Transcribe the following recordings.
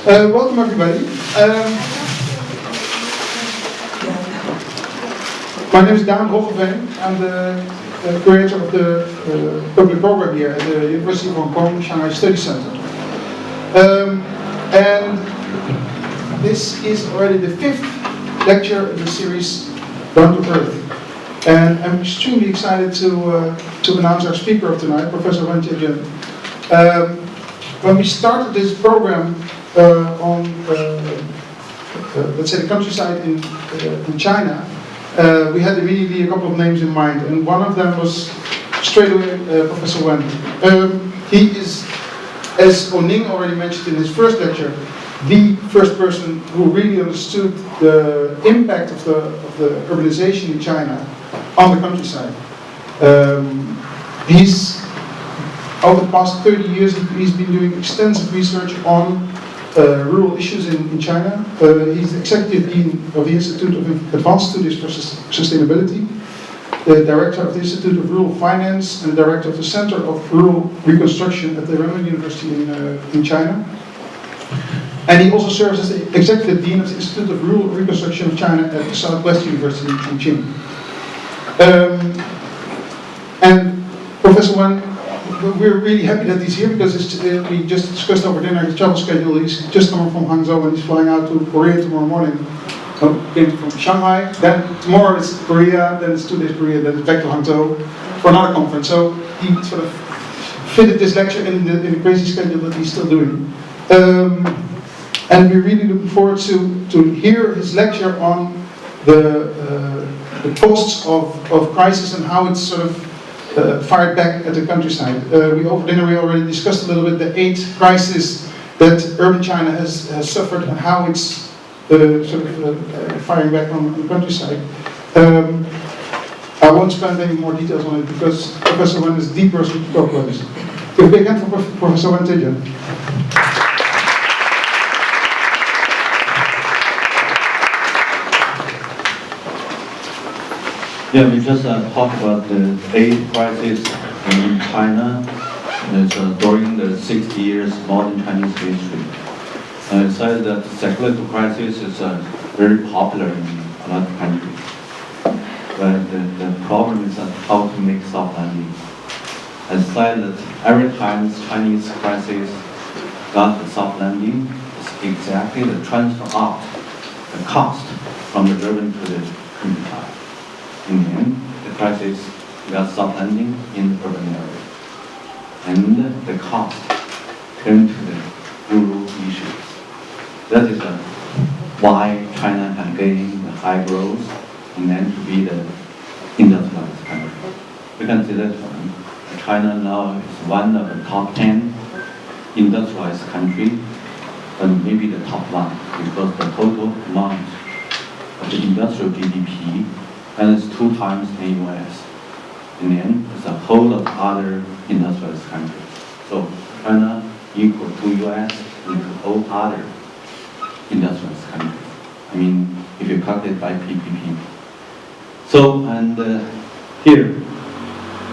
Welcome everybody. My name is Daan Roggeveen. I'm the creator of the public program here at the University of Hong Kong Shanghai Study Center. And this is already the 5th lecture in the series Down to Earth. And I'm extremely excited to announce our speaker of tonight, Professor Wen Jianjun. When we started this program on, let's say, the countryside in China, we had immediately a couple of names in mind, and one of them was straight away Professor Wen. He is, as Oning already mentioned in his first lecture, the first person who really understood the impact of the urbanization in China on the countryside. Over the past 30 years, he's been doing extensive research on rural issues in China. He's the executive dean of the Institute of Advanced Studies for Sustainability, the director of the Institute of Rural Finance, and the director of the Center of Rural Reconstruction at the Renmin University in China. And he also serves as the executive dean of the Institute of Rural Reconstruction of China at the Southwest University in Chongqing. And Professor Wen, we're really happy that he's here because we just discussed over dinner his travel schedule. He's just coming from Hangzhou and he's flying out to Korea tomorrow morning. Came from Shanghai, then tomorrow it's Korea, then it's 2 days Korea, then it's back to Hangzhou for another conference. So he sort of fitted this lecture in the crazy schedule that he's still doing. And we're really looking forward to hear his lecture on the costs of crisis and how it's sort of fired back at the countryside. Over dinner we already discussed a little bit the 8 crises that urban China has suffered and how it's firing back on the countryside. I won't spend any more details on it because Professor Wen is the person to talk about this. Give a big hand for Professor Wen Jianjun. Yeah, we just talked about the 8 crises in China during the 60 years modern Chinese history. It said that the security crisis is very popular in a lot of countries. But the problem is how to make soft landing. I said that every time Chinese crisis got the soft landing, it's exactly the transfer out the cost from the urban to the countryside. In the end, the crisis got soft landing in the urban area. And the cost turned to the rural issues. That is why China can gain the high growth and then to be the industrialized country. We can see that China now is one of the top 10 industrialized countries, and maybe the top 1, because the total amount of the industrial GDP and it's 2 times the US. In the end, it's a whole of other industrialized countries. So China equal to US and to all other industrialized countries. I mean, if you calculate by PPP. So, and here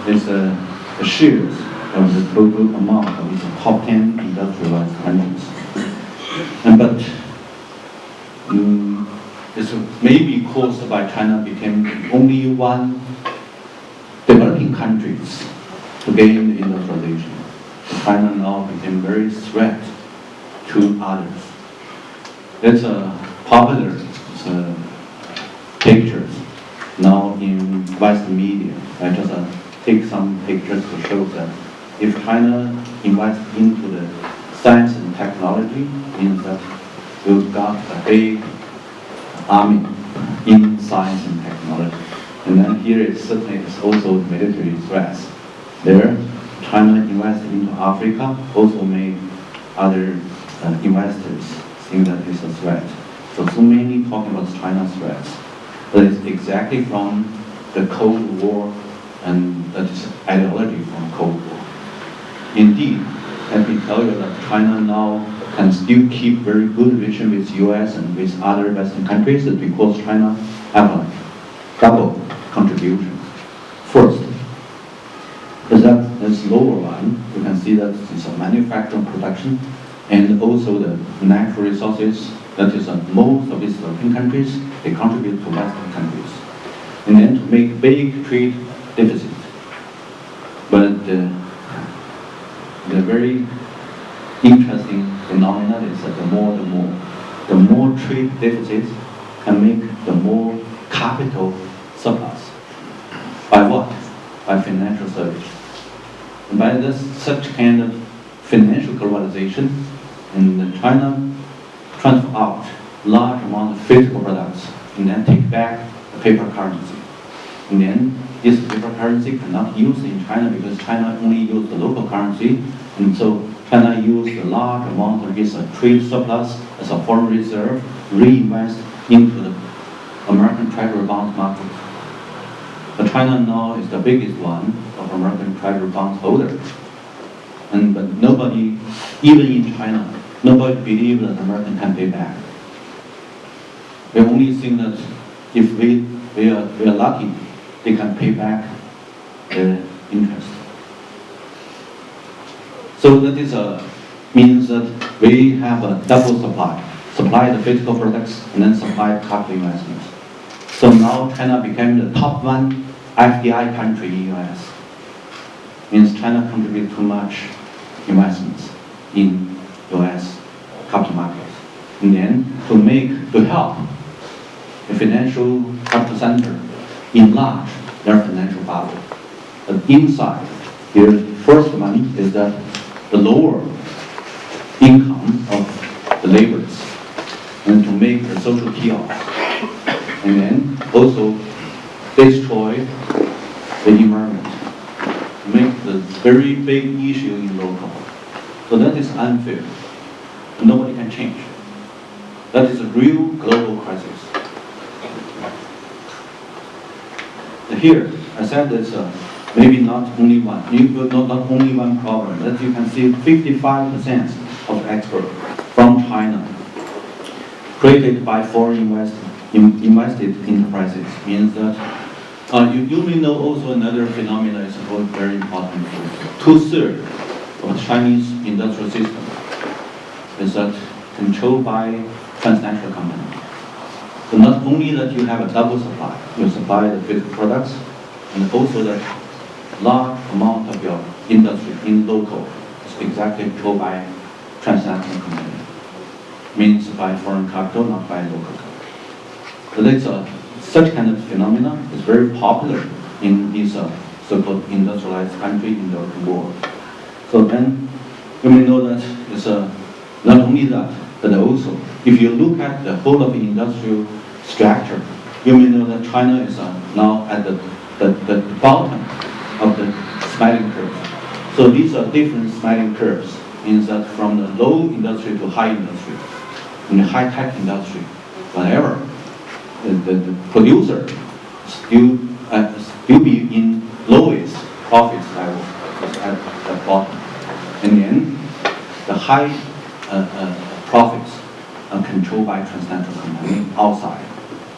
is the shares of the total amount of the top 10 industrialized countries. But it's maybe caused by China became only one developing countries to gain the industrialization. China now became very threat to others. It's popular pictures now in Western media. I just take some pictures to show that if China invests into the science and technology, means that we've got a big army in science and technology. And then here it certainly is also military threats. There, China invested into Africa, also made other investors think that it's a threat. So many talking about China's threats. But it's exactly from the Cold War, and that is ideology from Cold War. Indeed, let me tell you that China now can still keep very good relation with US and with other Western countries because China have a double contribution. First, is that this lower one, you can see that it's a manufacturing production and also the natural resources. That is, most of these developing countries, they contribute to Western countries. And then to make big trade deficit. But the very interesting phenomenon is that the more trade deficits can make the more capital surplus. By what? By financial service. And by such kind of financial globalization, and China transfer out large amount of physical products and then take back the paper currency. And then this paper currency cannot use in China because China only use the local currency, and so China use the large amount of this trade surplus as a foreign reserve, reinvest into the American Treasury bond market. But China now is the biggest one of American Treasury bond holders. But nobody, even in China, nobody believes that America can pay back. They only think that if we are lucky, they can pay back the interest. So that is means that we have a double supply the physical products and then supply capital investments. So now China became the top one FDI country in US. Means China contributes too much investments in US capital markets. And then to help the financial capital center enlarge their financial bubble. But inside, the first one is that the lower income of the laborers, and to make the social chaos, and then also destroy the environment, make the very big issue in local. So that is unfair. Nobody can change. That is a real global crisis. Here, I said it's maybe not only one. Not only one problem. That you can see 55% of export from China created by foreign invested enterprises. Means that you may know also another phenomenon is very important. 2/3 of the Chinese industrial system is that controlled by transnational companies. So not only that you have a double supply, you supply the physical products, and also that large amount of your industry in local is exactly controlled by transnational companies. Means by foreign capital, not by local capital. So that's such kind of phenomena is very popular in these so-called industrialized countries in the world. So then you may know that it's not only that, but also if you look at the whole of the industrial structure, you may know that China is now at the bottom of the smiling curve. So these are different smiling curves, means that from the low industry to high industry, in the high-tech industry, whatever, the producer still be in lowest profits level at the bottom. And then the high profits are controlled by transnational companies outside.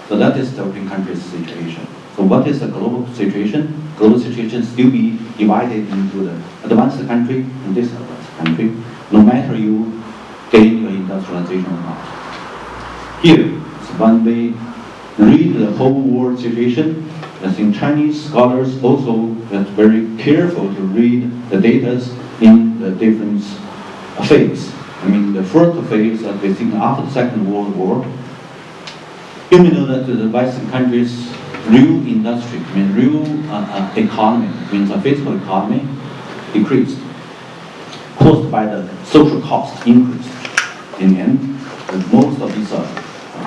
So that is the developing countries' situation. So what is the global situation? Global situation still be divided into the advanced country and disadvantaged country, no matter you gain your industrialization or not. Here, when we read the whole world situation, I think Chinese scholars also are very careful to read the data in the different phases. I mean, the first phase that we think after the Second World War, you may know that the Western countries' real industry, I mean real economy, means a physical economy, decreased, caused by the social cost increase. And then most of these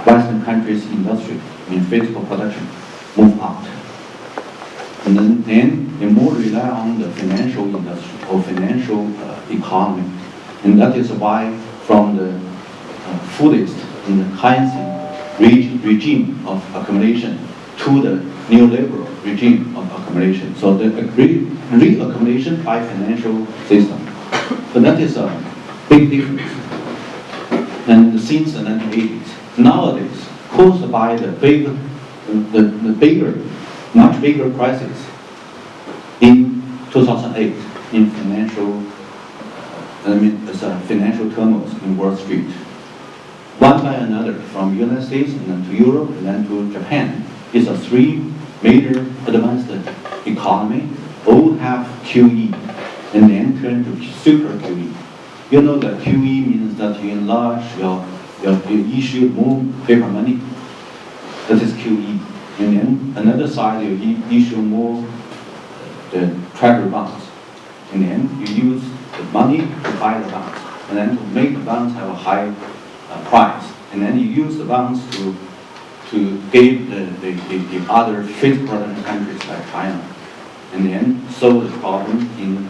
Western countries' industry, I mean physical production, move out. And then they more rely on the financial industry or financial economy. And that is why from the fullest and the highest regime of accumulation to the neoliberal regime of accumulation. So the reaccumulation by financial system. So that is a big difference. And since the 1980s, nowadays, caused by the much bigger crisis in 2008 in financial It's a financial turmoil in Wall Street. One by another, from United States and then to Europe and then to Japan. These are three major advanced economy, all have QE, and then turn to super QE. You know that QE means that you enlarge you issue more paper money. That is QE. And then another side, you issue more the treasury bonds. And then you use the money to buy the bonds. And then to make the bonds have a high price. And then you use the bonds to give the other fifth production countries like China. And then solve the problem in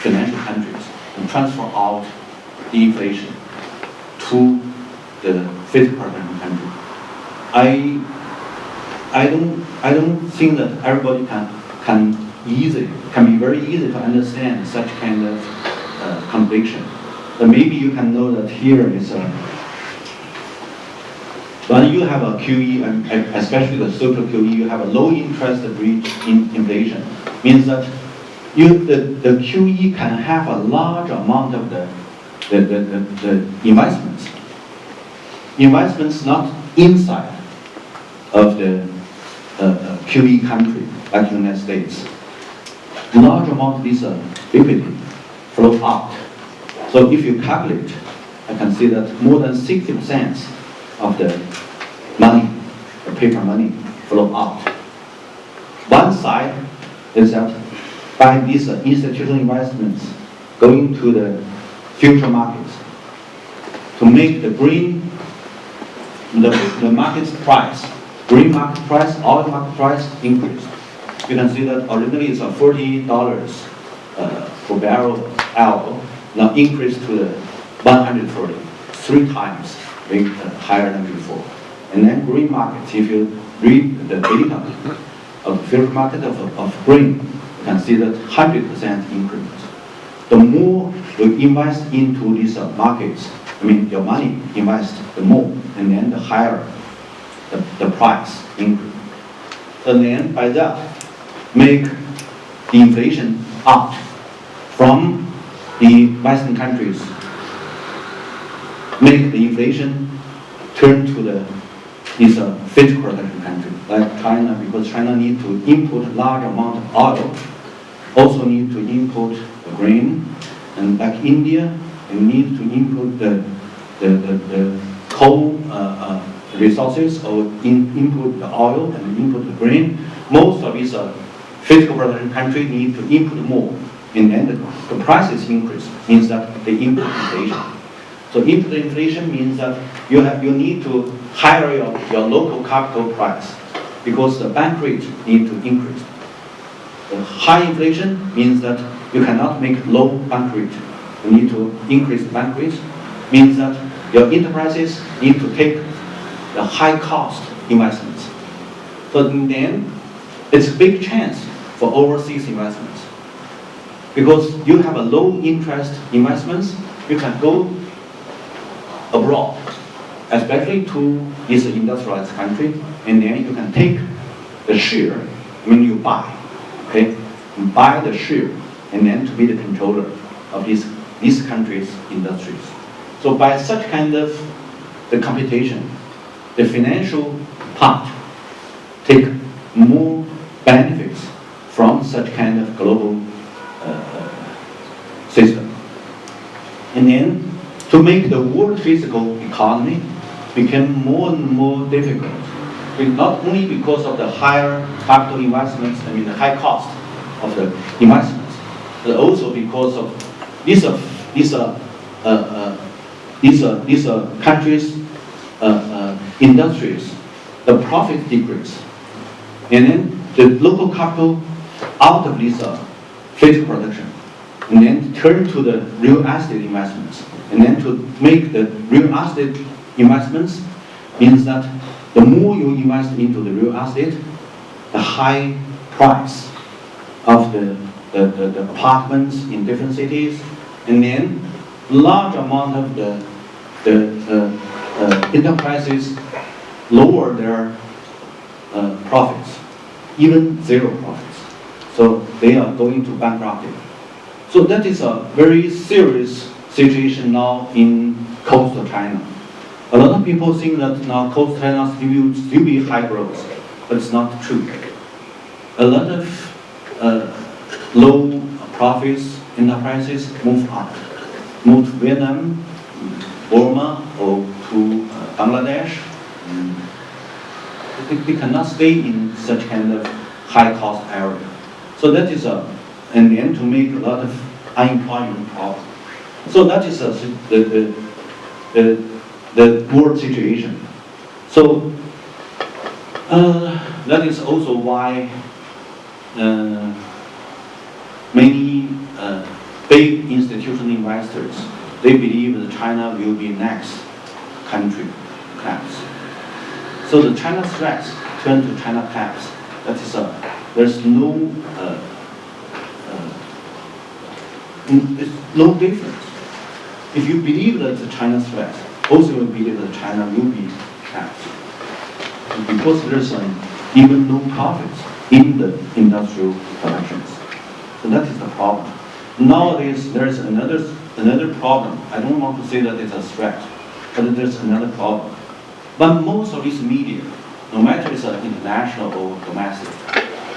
financial countries and transfer out the inflation to the fifth production country. I don't think that everybody can be very easy to understand such kind of contradiction. But maybe you can know that here is when you have a QE, and especially the social QE, you have a low interest rate in inflation. Means that the QE can have a large amount of the investments. Investments not inside of the QE country, like the United States. Large amount of this liquidity flow out. So if you calculate, I can see that more than 60% of the money, the paper money, flow out. One side is that by these institutional investments going to the future markets to make the green, the market price, green market price, oil market price increase. You can see that originally it's $40 per barrel of oil, now increased to the 140, 3 times higher than before. And then green markets, if you read the data of the future market of green, you can see that 100% increment. The more you invest into these markets, your money invest, the more, and then the higher the price increase. And then by that, make the inflation up from the Western countries, make the inflation turn to these fifth production country, like China, because China need to import large amount of oil, also need to import the grain, and like India, they need to import the coal resources, or input the oil and input the grain. Most of these physical production country need to input more, and then the prices increase, means that they input inflation. So input inflation means that you need to higher your local capital price, because the bank rate need to increase. The high inflation means that you cannot make low bank rate. You need to increase the bank rate, means that your enterprises need to take the high cost investments. So then it's a big chance for overseas investments. Because you have a low interest investments, you can go abroad, especially to this industrialized country, and then you can take the share when you buy, okay? You buy the share, and then to be the controller of these countries' industries. So by such kind of the computation, the financial part take more benefits from such kind of global system. And then to make the world physical economy become more and more difficult, not only because of the higher capital investments, the high cost of the investments, but also because of these countries' industries, the profit decrease, and then the local capital out of this physical production, and then turn to the real estate investments, and then to make the real estate investments means that the more you invest into the real estate, the high price of the apartments in different cities, and then large amount of the enterprises lower their profits, even zero profits. So they are going to bankrupt. So that is a very serious situation now in coastal China. A lot of people think that now coastal China still be high growth, but it's not true. A lot of low profits enterprises move out, move to Vietnam, Burma, or to Bangladesh. They cannot stay in such kind of high cost area. So that is and then to make a lot of unemployment problem. So that is the world situation. So that is also why many big institutional investors, they believe that China will be next country collapse. So the China threats turn to China collapse. That is there's no difference. If you believe that the China threat, also you believe that China will be collapse. Because there's even no profits in the industrial productions. So that is the problem. Nowadays, there's another problem. I don't want to say that it's a threat, but there's another problem. But most of these media, no matter it's international or domestic,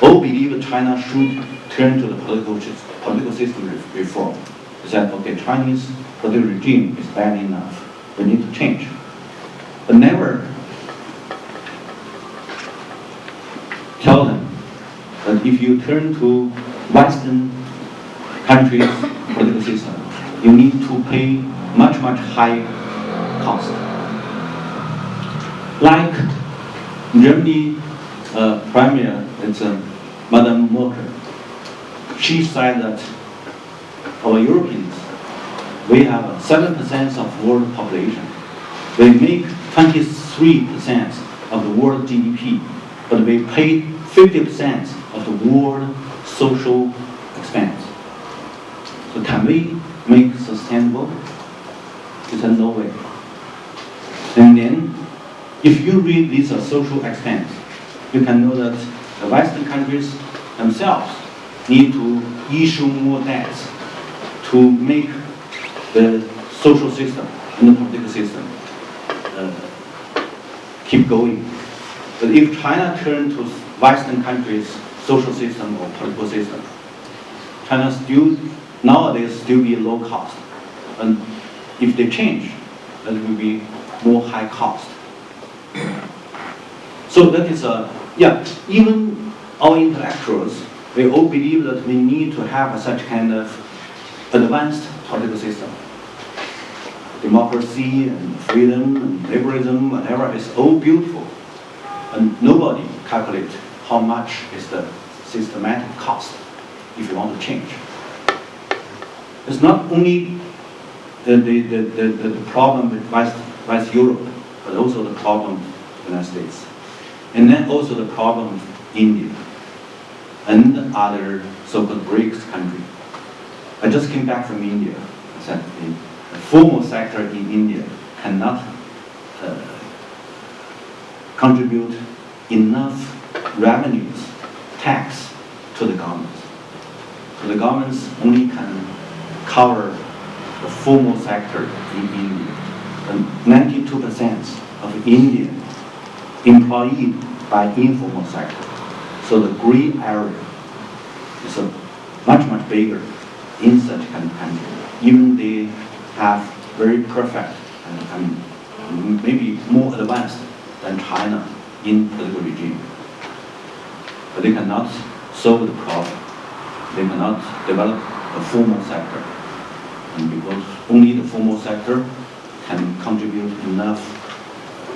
all believe that China should turn to the political system reform. They said, okay, Chinese political regime is bad enough. We need to change. But never tell them that if you turn to Western countries' political system, you need to pay much high cost. Like Germany Premier, it's Madame Merkel. She said that our Europeans, we have 7% of world population. We make 23% of the world GDP, but we pay 50% of the world social expense. So can we make sustainable? It's a no way. And then, if you read this social expense, you can know that the Western countries themselves need to issue more debts to make the social system and the political system keep going. But if China turns to Western countries' social system or political system, China nowadays still be low cost. And if they change, that will be more high cost. So that is even our intellectuals, we all believe that we need to have such kind of advanced political system. Democracy and freedom and liberalism, whatever, is all beautiful. And nobody calculates how much is the systematic cost if you want to change. It's not only the problem with West Europe, but also the problem with the United States. And then also the problem with India and other so-called BRICS countries. I just came back from India. I said the formal sector in India cannot contribute enough revenues, tax to the government. So the governments only can cover the formal sector in India. And 92% of Indian employed by informal sector. So the gray area is much bigger in such kind of country. Even they have very perfect and maybe more advanced than China in political regime. But they cannot solve the problem. They cannot develop a formal sector. And because only the formal sector can contribute enough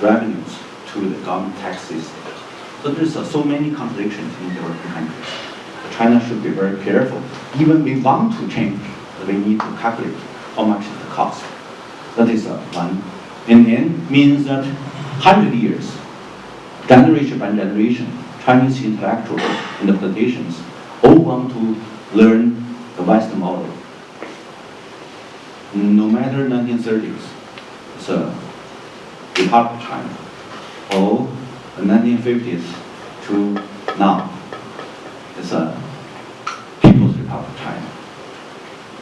revenues to the government tax system. So there's so many contradictions in developing countries. China should be very careful. Even we want to change, we need to calculate how much is the cost. That is one. And then means that 100 years, generation by generation, Chinese intellectuals and the politicians all want to learn the Western model. No matter 1930s, it's a Republic of China, or the 1950s to now, it's a People's Republic of China.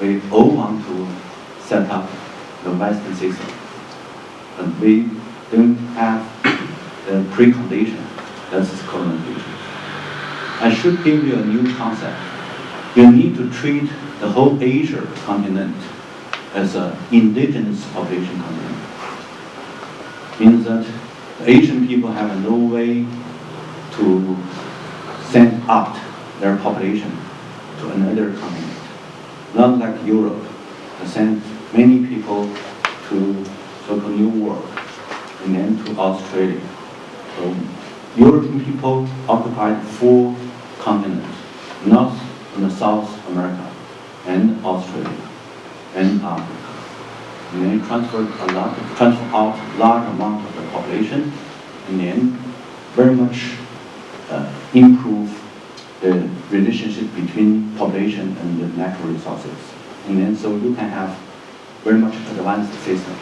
We all want to set up the Western system. But we don't have the precondition. That's colonization. I should give you a new concept. You need to treat the whole Asia continent as an indigenous population continent. Means that the Asian people have no way to send out their population to another continent. Not like Europe, they send many people to so-called New World and then to Australia. So European people occupied 4 continents, North and South America, and Australia, and Africa. And then transfer out large amount of the population, and then very much improve the relationship between population and the natural resources. And then so you can have very much advanced system.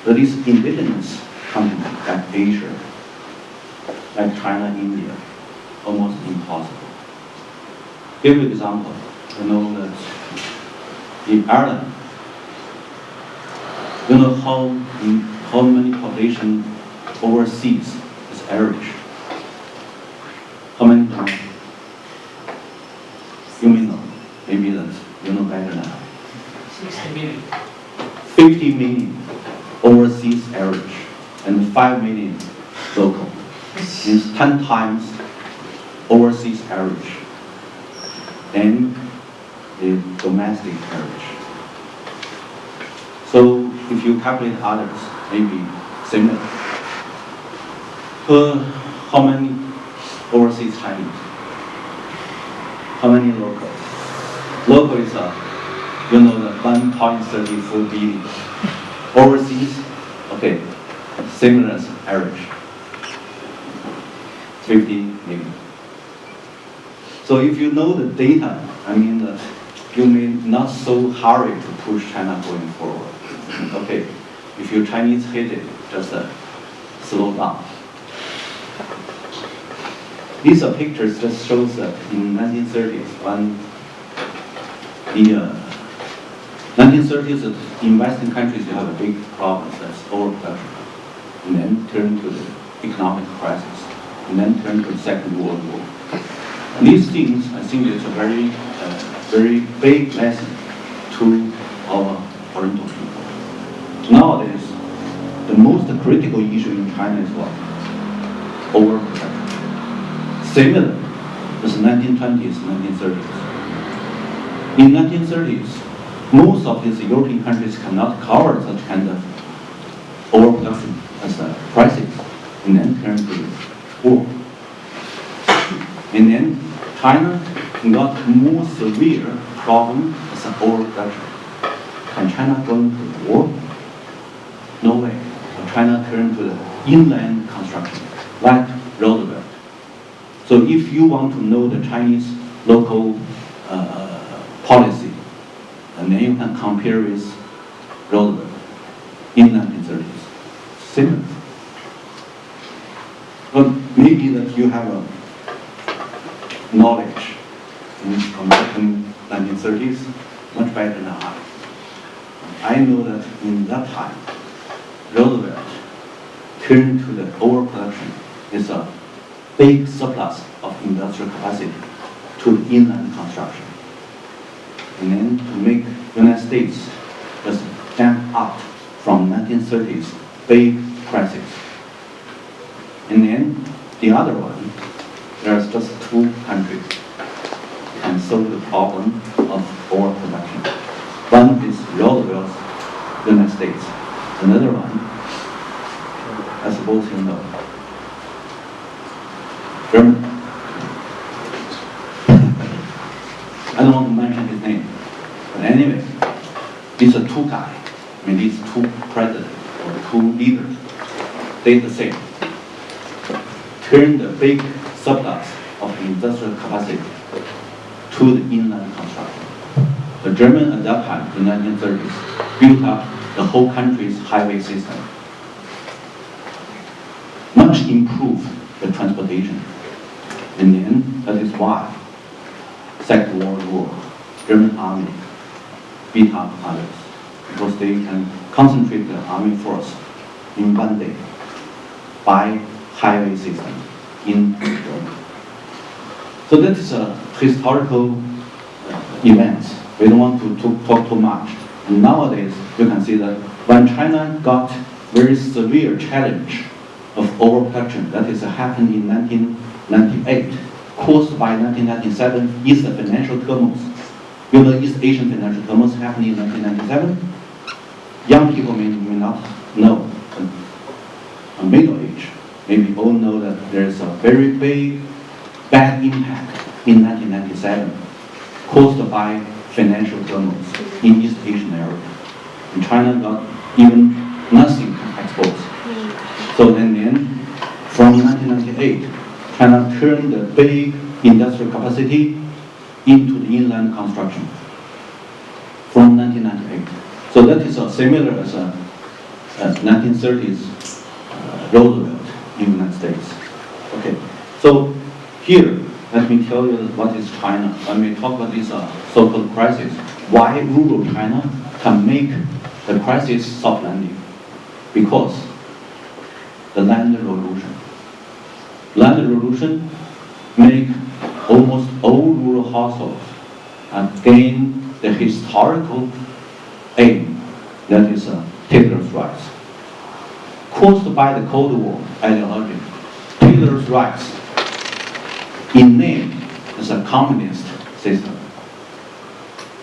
But this indigenous continent, like Asia, like China, India, almost impossible. Give you an example. You know that in Ireland, you know how many population overseas is Irish? How many do you know? You may know. Maybe that you know better now. 60 million. 50 million overseas Irish and 5 million local. Means 10 times overseas Irish than the domestic Irish. So if you calculate others, maybe similar. How many overseas Chinese? How many local? Local is you know, the 1.34 billion. Overseas, okay, similar as Irish, 50 million. So if you know the data, I mean that you may not so hurry to push China going forward. Okay, if your Chinese hate it, just slow down. These are pictures that shows that in 1930s, when the 1930s in Western countries you have a big problem, that's overproduction, and then turn to the economic crisis, and then turn to the Second World War. And these things, I think, it's a very big lesson to our Oriental people. Nowadays, the most critical issue in China is what? Overproduction. Similar as 1920s, 1930s. In 1930s, most of these European countries cannot cover such kind of overproduction as a crisis, and then turn to war. And then China got more severe problem as an overproduction. Can China go into war? No way. China turned to the inland construction, like Roosevelt. So if you want to know the Chinese local policy, and then you can compare with Roosevelt in 1930s. Similar. But maybe that you have a knowledge in comparing 1930s much better than I. I know that in that time, Roosevelt turned to the overproduction is a big surplus of industrial capacity to inland construction. And then to make United States just jump up from 1930s big crisis. And then the other one, there's just 2 countries can solve the problem of overproduction. One is Roosevelt's United States. Another one, I suppose you know, Germany. I don't want to mention his name, but anyway, these are 2 guys. I mean, these 2 presidents or 2 leaders, they the same. Turn the big surplus of industrial capacity to the inland construction. The German at that time, in the 1930s, built up the whole country's highway system. Much improved the transportation. And then that is why Second World War, German army beat up others. because they can concentrate the army force in one day by highway system in Germany. So that is a historical event. We don't want to talk too much. Nowadays, you can see that when China got very severe challenge of overproduction, that is happened in 1998, caused by 1997 East financial turmoil. You know, East Asian financial turmoil happened in 1997. Young people may not know. A middle age, maybe all know that there is a very big bad impact in 1997 caused by financial turmoil in East Asian area. And China got even nothing to export. So and then from 1998, China turned the big industrial capacity into the inland construction from 1998. So that is similar as 1930s Roosevelt in the United States. Okay, so here, let me tell you what is China. When we talk about this so-called crisis, why rural China can make the crisis soft landing? Because the land revolution. Land revolution make almost all rural households gain the historical aim, that is Taylor's rights. Caused by the Cold War ideology, Taylor's rights in name is a communist system.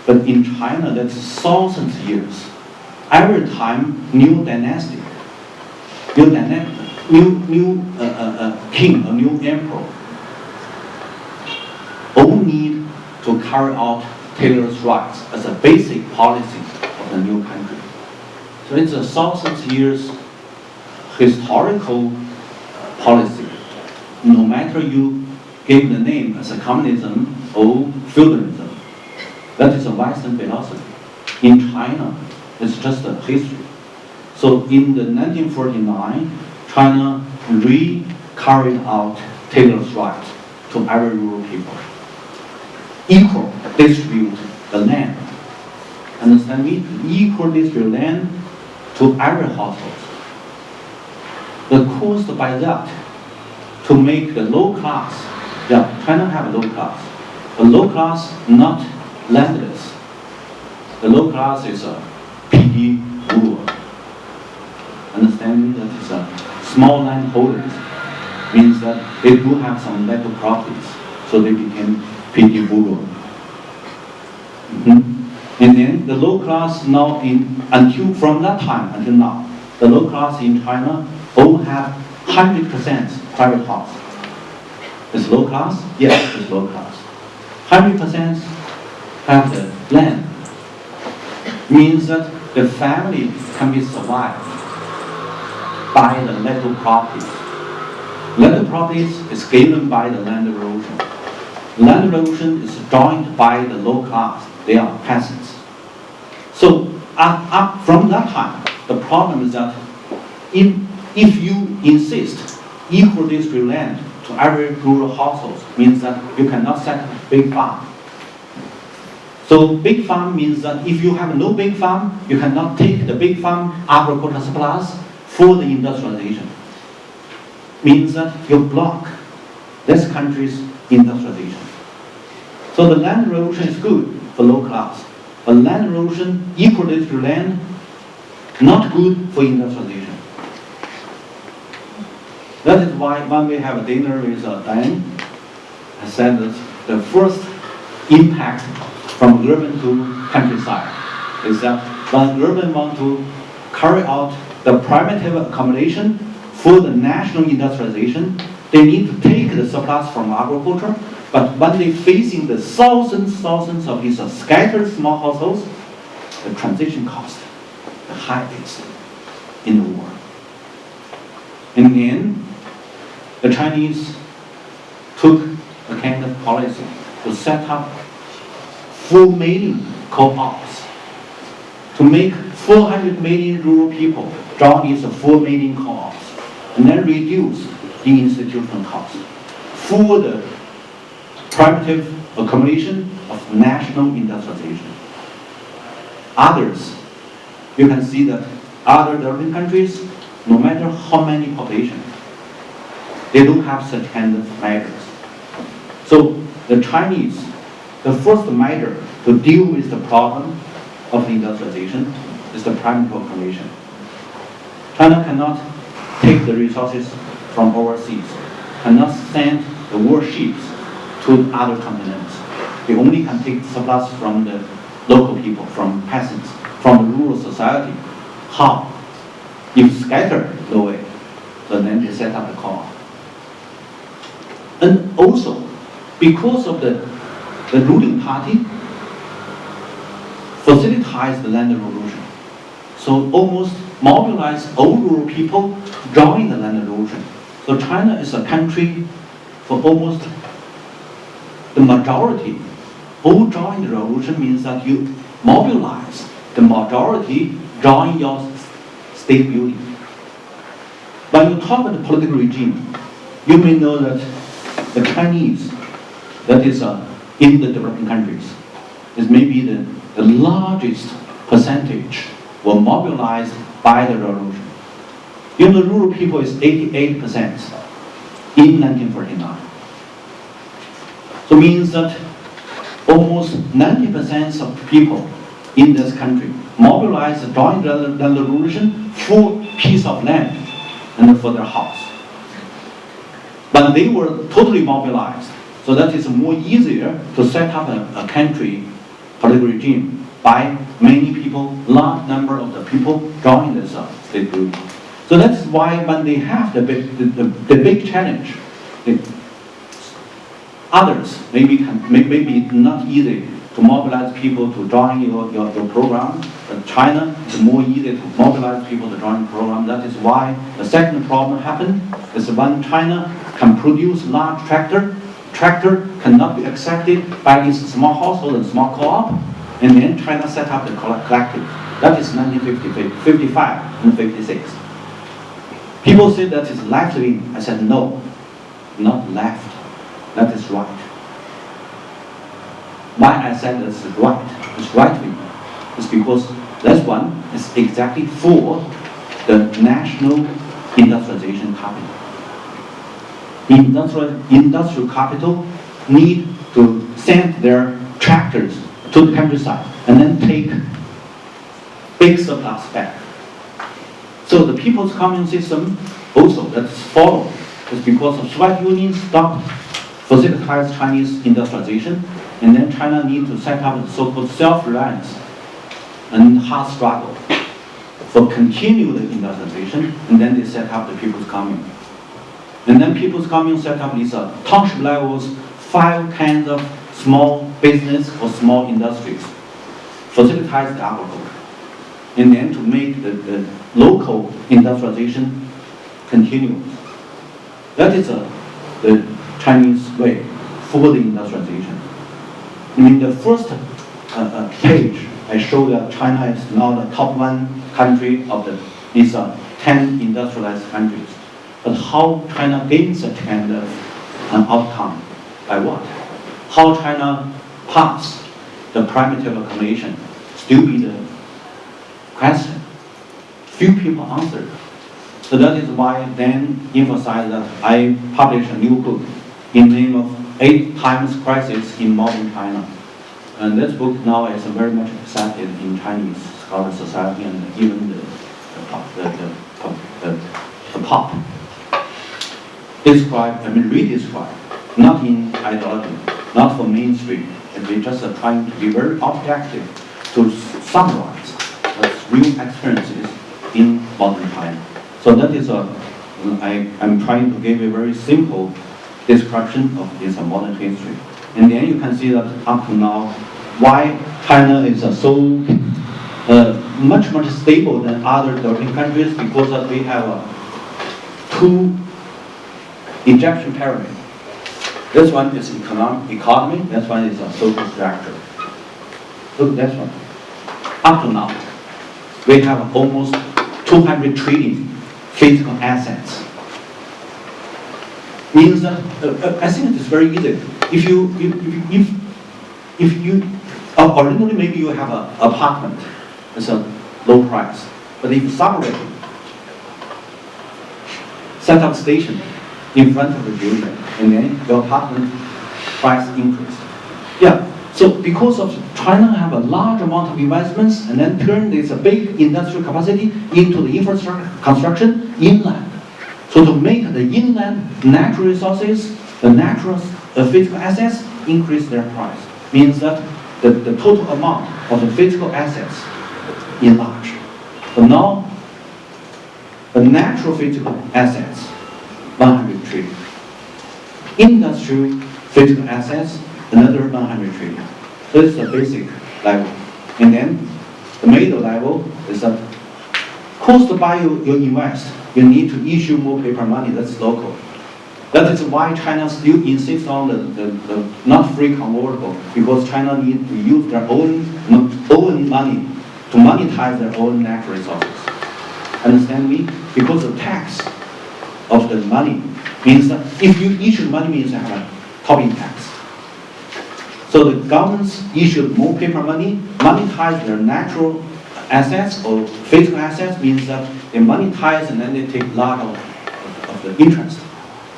But in China, that's thousands of years. Every time, new dynasty, new king, a new emperor, all need to carry out Taylor's rights as a basic policy of the new country. So it's a thousands of years historical policy. No matter you give the name as a communism or feudalism, that is a Western philosophy. In China, it's just a history. So in the 1949, China carried out Taylor's right to every rural people. Equal distribute the land. Understand me? Equal distribute land to every household. The cost by that to make the low class, China have a low class. The low class not landless. The low class is a PD ruler. Understanding that is a small landholders means that they do have some little properties, so they became PD ruler. And then the low class now from that time until now, the low class in China all have 100% private house. It's low class? Yes, it's low class. 100% have the land. Means that the family can be survived by the little properties. Little properties is given by the land erosion. Land erosion is joined by the low class. They are peasants. So up from that time, the problem is that if you insist equal district land to every rural household, means that you cannot set up a big farm. So big farm means that if you have no big farm, you cannot take the big farm agricultural surplus for the industrialization. Means that you block this country's industrialization. So the land erosion is good for low class, but land erosion equal district land not good for industrialization. That is why when we have a dinner with Diane, I said that the first impact from urban to countryside is that when urban want to carry out the primitive accommodation for the national industrialization, they need to take the surplus from agriculture, but when they facing the thousands of these scattered small households, the transition cost, the highest in the world. And then the Chinese took a kind of policy to set up 4 million co-ops, to make 400 million rural people join these 4 million co-ops, and then reduce the institutional cost for the primitive accommodation of national industrialization. Others you can see that other developing countries, no matter how many population, they don't have such kind of measures. So the Chinese, the first measure to deal with the problem of industrialization is the primary population. China cannot take the resources from overseas, cannot send the warships to other continents. They only can take surplus from the local people, from peasants, from the rural society. How? If scattered the way, so then they set up the co-op. And also, because of the ruling party facilitates the land revolution, so almost mobilize all rural people join the land revolution. So China is a country for almost the majority. All join the revolution means that you mobilize the majority join your state building. When you talk about the political regime, you may know that the Chinese, that is in the developing countries, is maybe the largest percentage were mobilized by the revolution. In the rural people is 88% in 1949. So means that almost 90% of people in this country mobilized, joined the revolution for piece of land and for their house. But they were totally mobilized. So that is more easier to set up a country political regime by many people, large number of the people join this state building. So that's why when they have the big challenge, others maybe not easy to mobilize people to join your program. But China is more easy to mobilize people to join the program. That is why the second problem happened is when China can produce large tractor cannot be accepted by its small household and small co-op, and then China set up the collective. That is 1955 and 56. People say that is left wing. I said no, not left. That is right. Why I said this is right? It's right wing. It's because this one is exactly for the national industrialization capital. Industrial capital need to send their tractors to the countryside and then take big surplus back. So the people's commune system also that's followed is because of Soviet Union stopped facilitates Chinese industrialization, and then China need to set up the so-called self-reliance and hard struggle for continued industrialization, and then they set up the people's commune. And then people's commune set up these township levels, 5 kinds of small business or small industries, facilitates the agriculture, and then to make the local industrialization continue. That is the Chinese way for the industrialization. In the first page, I show that China is now the top 1 country of these 10 industrialized countries. But how China gains such kind of an outcome? By what? How China passed the primitive accumulation? Still be the question. Few people answered. So that is why I then emphasize that I published a new book in the name of 8 times crisis in modern China. And this book now is very much accepted in Chinese scholar society and even the pop. Redescribe, not in ideology, not for mainstream. And we're just trying to be very objective to summarize real experiences in modern China. So that is I'm trying to give a very simple description of this modern history. And then you can see that up to now, why China is so much stable than other developing countries, because we have 2 ejection pyramid. This one is economy, this one is a social structure. Look at this one. Up to now, we have almost 200 trillion physical assets. Means that I think it is very easy. If you originally maybe you have an apartment, it's low price. But if sovereign set up station in front of the building, and then your apartment price increase. Yeah, so because of China have a large amount of investments and then turn this big industrial capacity into the infrastructure construction inland. So to make the inland natural resources, the natural physical assets increase their price. Means that the total amount of the physical assets enlarge. So now the natural physical assets 100 trillion. Industrial physical assets another 100 trillion. So this is the basic level. And then the middle level is that cost by you invest, you need to issue more paper money, that's local. That is why China still insists on the not free convertible, because China needs to use their own money to monetize their own natural resources. Understand me? Because the tax of the money means that if you issue money means you have a Tobin tax. So the governments issued more paper money, monetize their natural assets or physical assets means that they monetize and then they take a lot of the interest.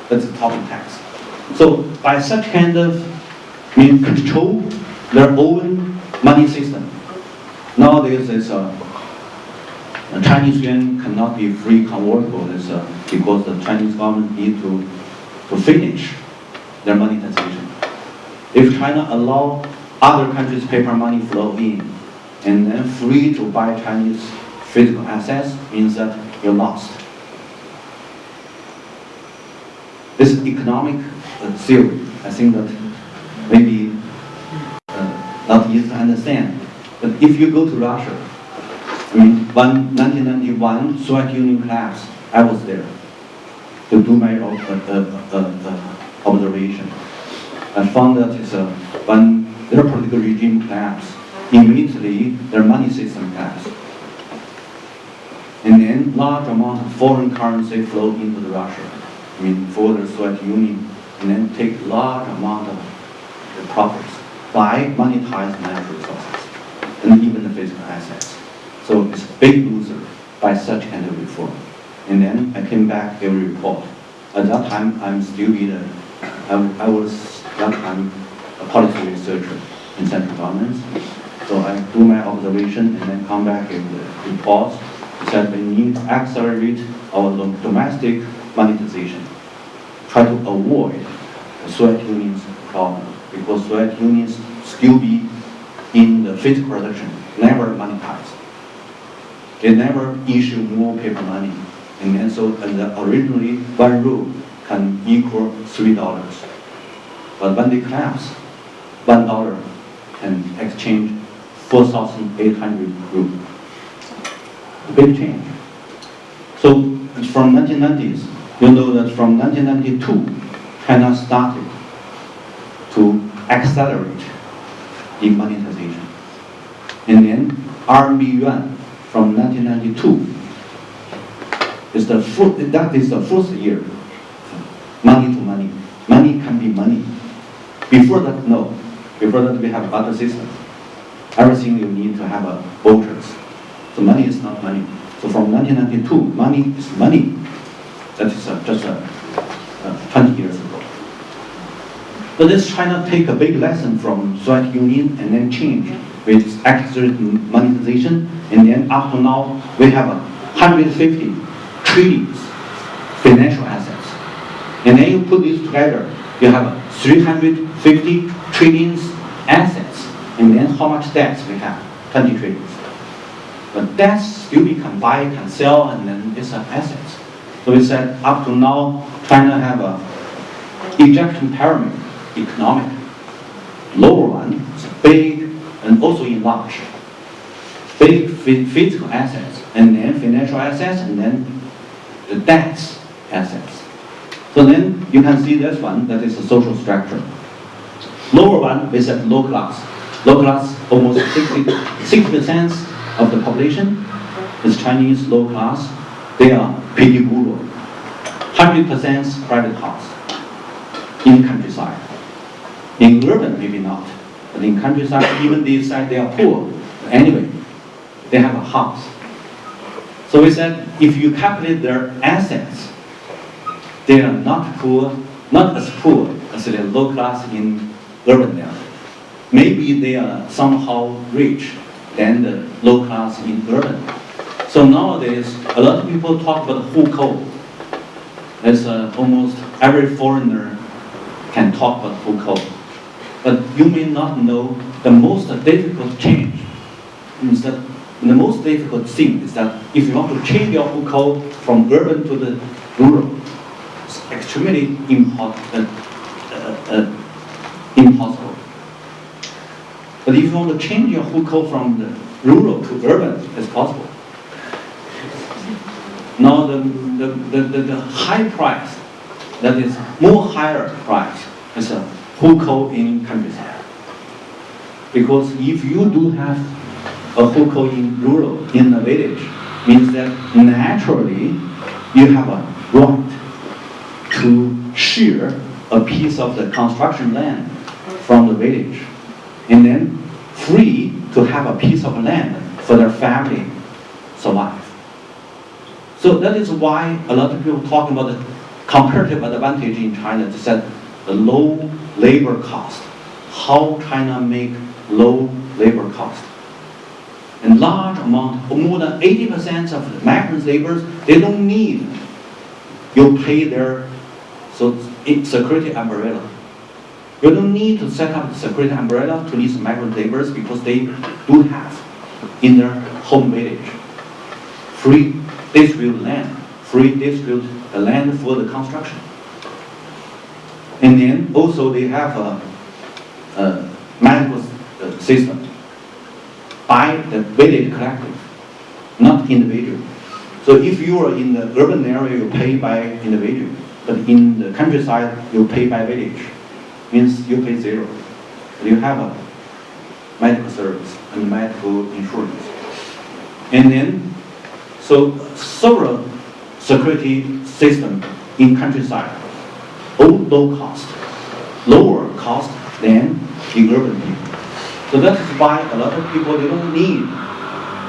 That's the Tobin tax. So by such kind of control their own money system. Nowadays it's Chinese yuan cannot be free convertible because the Chinese government need to finish their monetization. If China allow other countries' paper money flow in and then free to buy Chinese physical assets, means that you're lost. This is economic theory. I think that maybe not easy to understand. But if you go to Russia, when 1991 Soviet Union collapsed, I was there to do my observation. I found that when their political regime collapsed, immediately their money system collapsed. And then large amount of foreign currency flowed into Russia, for the Soviet Union, and then take large amount of the profits by monetized natural resources and even the physical assets. So it's a big loser by such kind of reform. And then I came back, gave a report. At that time, I was that time a policy researcher in central governments. So I do my observation and then come back with the reports. Said we need to accelerate our domestic monetization. Try to avoid the Soviet Union's problem, because Soviet Union still be in the physical production, never monetized. They never issue more paper money. And then so originally 1 ruble can equal $3. But when they collapse, $1 can exchange 4,800 rubles. A big change. So from 1990s, you know that from 1992, China started to accelerate demonetization. And then RMB yuan from 1992 that is the first year. Money to money. Money can be money. Before that, no. Before that, we have other system. Everything you need to have vouchers. So money is not money. So from 1992, money is money. That is just 20 years ago. So this China take a big lesson from Soviet Union and then change with accelerated monetization, and then up to now we have 150 trillions financial assets. And then you put these together, you have 350 trillions assets, and then how much debts we have? 20 trillions. But debts still we can buy, can sell, and then it's assets. So we said up to now, China have a ejection pyramid, economic. Lower one is big and also enlarged. Big physical assets, and then financial assets, and then the debts assets. So then you can see this one, that is a social structure. Lower one, we said low class. Low class, almost 60% of the population is Chinese low class. They are pretty rural. 100% private house in countryside. In urban, maybe not. But in countryside, even they say they are poor. Anyway, they have a house. So we said, if you calculate their assets, they are not poor, not as poor as the low class in urban area. Maybe they are somehow rich than the low class in urban. So nowadays, a lot of people talk about hukou. As almost every foreigner can talk about hukou. But you may not know the most difficult change is that the most difficult thing is that if you want to change your hukou from urban to the rural, it's extremely impossible. But if you want to change your hukou from the rural to urban, it's possible. Now the high price, that is more higher price, is a hukou in countryside. Because if you do have a hukou in rural, in the village, means that naturally you have a right to share a piece of the construction land from the village, and then free to have a piece of land for their family survive. So that is why a lot of people talk about the comparative advantage in China. They said the low labor cost, how China make low labor cost. And large amount, more than 80% of the migrant laborers, they don't need you pay their security umbrella. You don't need to set up the security umbrella to these migrant laborers because they do have in their home village free distribute land, free distribute the land for the construction. And then also they have a medical system by the village collective, not individual. So if you are in the urban area, you pay by individual, but in the countryside, you pay by village. Means you pay zero. You have a medical service and medical insurance. And then, so several security system in countryside, all low cost, lower cost than the urban people. So that's why a lot of people, they don't need,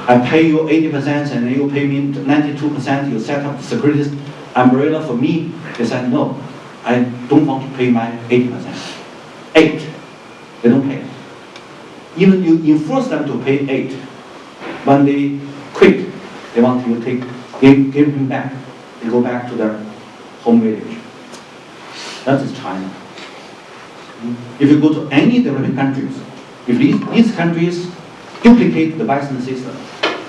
I pay you 80% and then you pay me 92%, you set up the security umbrella for me. They said, no, I don't want to pay my 80%. 8, they don't pay. Even you enforce them to pay 8. When they quit, they want you to give him back. They go back to their home village. That is China. If you go to any developing countries, if these countries duplicate the Western system,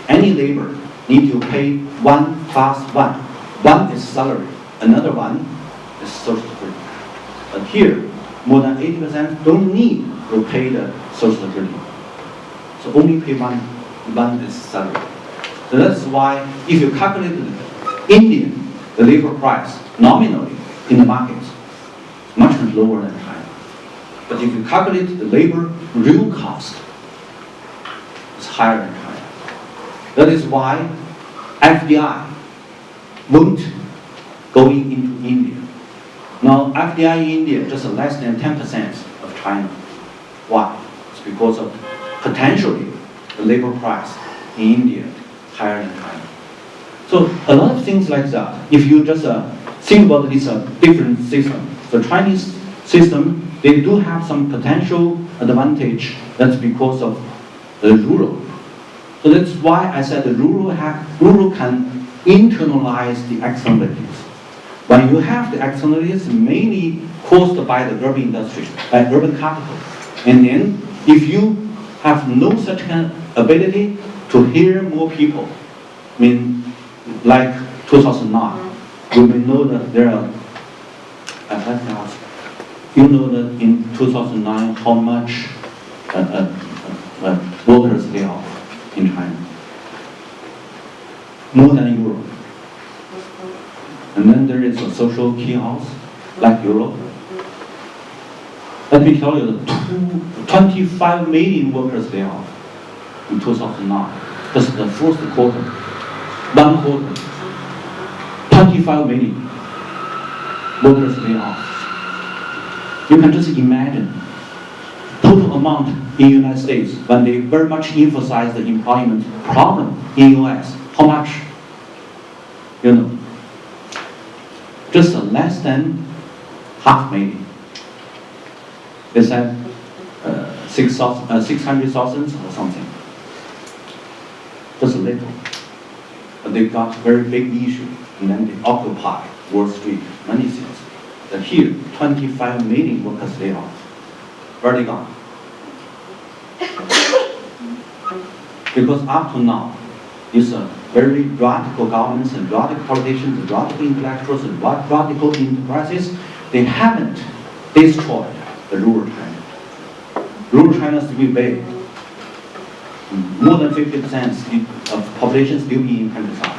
any labor need to pay 1 plus 1. 1 is salary, another one is social security. But here, more than 80% don't need to pay the social security. So only pay 1 is salary. So that's why if you calculate the labor price nominally in the markets, much lower than China. But if you calculate the labor real cost, it's higher than China. That is why FDI won't going into India. Now FDI in India just less than 10% of China. Why? It's because of potentially the labor price in India higher than China. So a lot of things like that. If you just think about this different system, the Chinese system, they do have some potential advantage. That's because of the rural. So that's why I said the rural can internalize the externalities. When you have the externalities mainly caused by the urban industry, by urban capital. And then if you have no such kind of ability to hear more people, I mean, like 2009, you may know that there are, you know that in 2009 how much workers lay off in China. More than Europe. And then there is a social chaos like Europe. Let me tell you, 25 million workers lay off in 2009. That's the first quarter. 1 quarter. 25 million workers lay off. You can just imagine total amount in United States when they very much emphasize the employment problem in US. How much? You know, just less than 500,000. They said 600,000 or something. Just a little. But they got very big issue, and then they occupy Wall Street, many things. That here, 25 million workers laid off. Where they gone? Because up to now, these very radical governments and radical politicians and radical intellectuals and radical enterprises, they haven't destroyed the rural China. Rural China still be big. More than 50% of population still in countryside.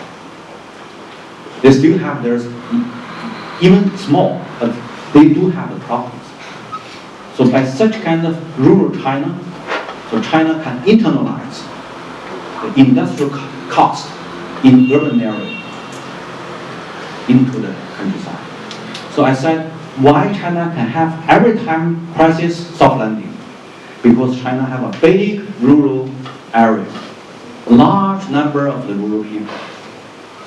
They still have theirs, even small, but they do have the problems. So by such kind of rural China, so China can internalize the industrial cost in urban area into the countryside. So I said, why China can have every time crisis soft landing? Because China have a big rural area, a large number of the rural people.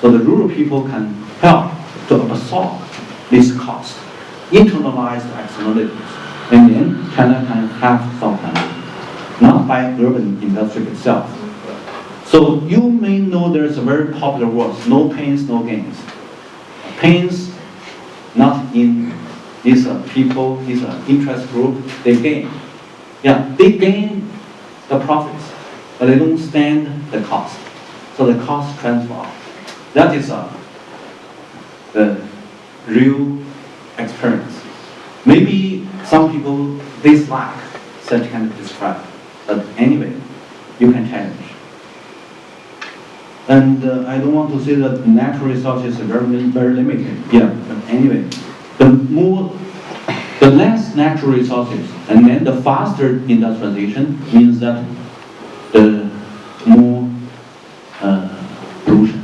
So the rural people can help to absorb this cost, internalize the externalities, and then China can have soft landing, not by urban industry itself. So you may know there's a very popular word, no pains, no gains. Pains, not in these people, these interest group, they gain. Yeah, they gain the profits, but they don't stand the cost. So the cost transfer. That is the real experience. Maybe some people dislike such kind of describe, but anyway, you can challenge. And I don't want to say that natural resources are very limited. Yeah, but anyway, the less natural resources and then the faster industrialization means that the more pollution.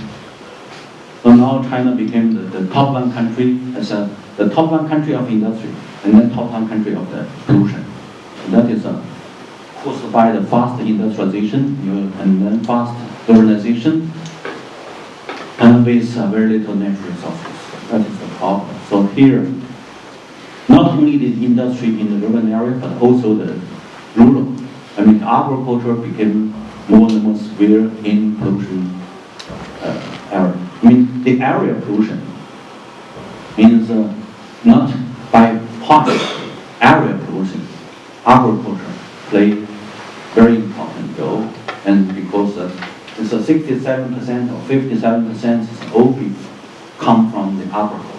So now China became the top one country as the top one country of industry and then top one country of the pollution. And that is caused by the fast industrialization and then fast urbanization and with very little natural resources. That is the problem. So here, not only the industry in the urban area, but also the rural. I mean, agriculture became more and more severe in pollution area. I mean, the area pollution means not by part area pollution. Agriculture play very important role, and because it's 67% or 57% all people come from the agriculture.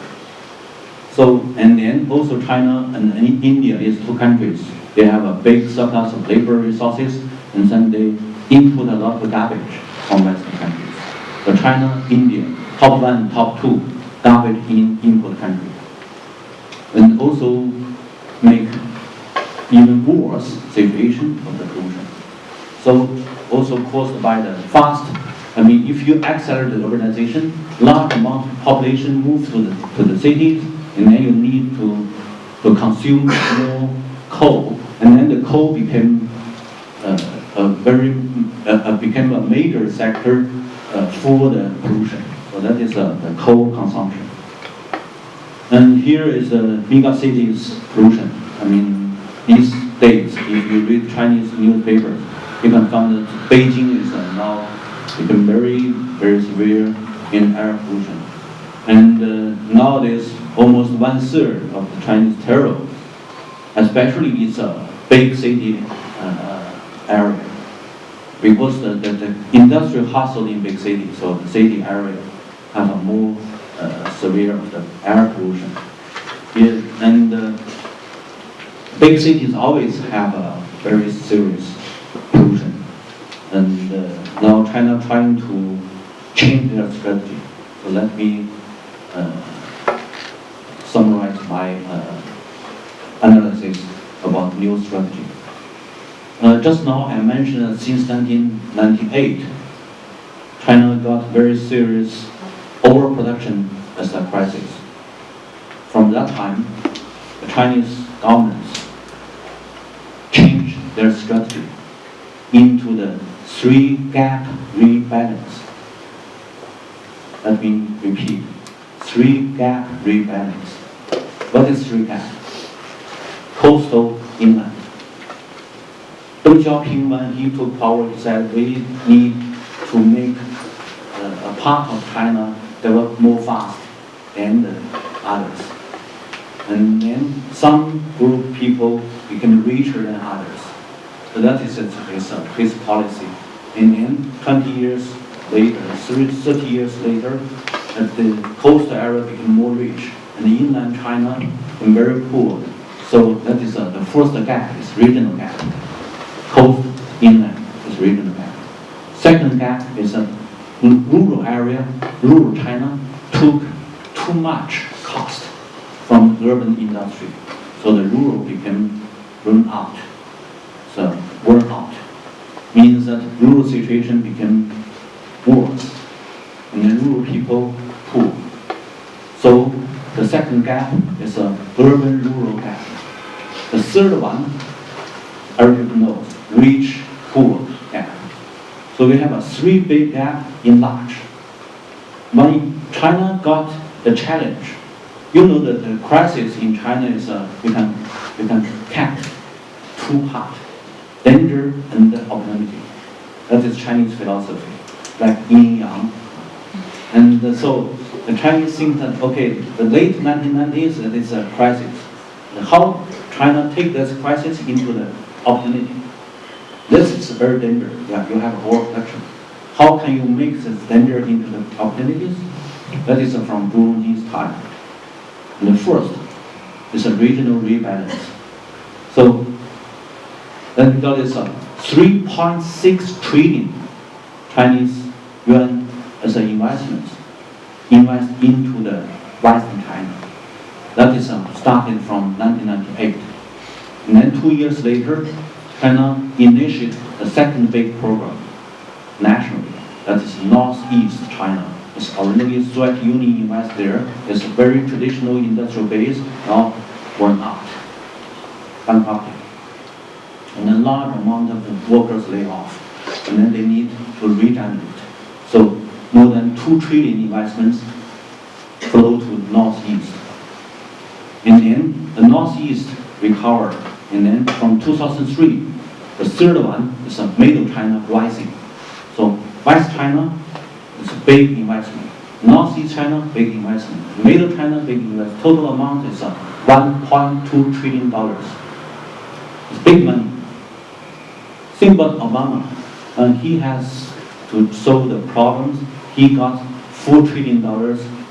So, and then also China and India is two countries. They have a big surplus of labor resources, and then they input a lot of garbage from Western countries. So China, India, top one, top two, garbage in input country. And also make even worse situation of the pollution. So also caused by the fast, I mean, if you accelerate the urbanization, large amount of population move to the cities, and then you need to consume more coal, and then the coal became became a major sector for the pollution. So that is the coal consumption. And here is the mega cities pollution. I mean, these days, if you read Chinese newspapers, you can find that Beijing is now become very, very severe in air pollution. And nowadays, almost 1/3 of the Chinese terror, especially these big city area, because the industrial hustle in big cities, so the city area have a more severe of the air pollution. And big cities always have a very serious pollution. And now China trying to change their strategy. So let me summarize my analysis about new strategy. Just now I mentioned that since 1998, China got very serious overproduction as a crisis. From that time, the Chinese governments changed their strategy into the three-gap rebalance. Let me repeat, three-gap rebalance. What is three-gap? Coastal inland. Deng Xiaoping, when he took power, he said we need to make a part of China develop more fast than the others. And then some group people became richer than others. So that is his policy. And then 20 years later, 30 years later, the coastal area became more rich, and the inland China became very poor. So that is the first gap, is regional gap. Coast, inland is regional gap. Second gap is a rural area, rural China took too much cost from urban industry. So the rural became run out. So worn out means that rural situation became worse, and the rural people poor. So the second gap is a urban-rural gap. The third one, everyone knows, rich-poor gap. So we have a three big gap in large. When China got the challenge, you know that the crisis in China is we can cut two parts, danger and opportunity. That is Chinese philosophy, like yin yang. And so the Chinese think that, okay, the late 1990s, it is a crisis. How China take this crisis into the opportunity? This is very dangerous. Yeah, you have a whole lecture. How can you make this danger into the opportunities? That is from Brunei's time. And the first is a regional rebalance. So then we got this 3.6 trillion Chinese yuan as an invest into the Western China. That is started from 1998. And then 2 years later, China initiated the second big program nationally. That is Northeast China. It's originally Soviet Union invest there. It's a very traditional industrial base, now worn out, bankrupted. And a large amount of the workers lay off. And then they need to regenerate. So more than 2 trillion investments flow to Northeast. And then the Northeast recovered. And then from 2003, the third one is a Middle China rising. So West China is a big investment. Northeast China, big investment. Middle China, big investment. Total amount is $1.2 trillion. It's big money. Think about Obama. He has to solve the problems. He got $4 trillion,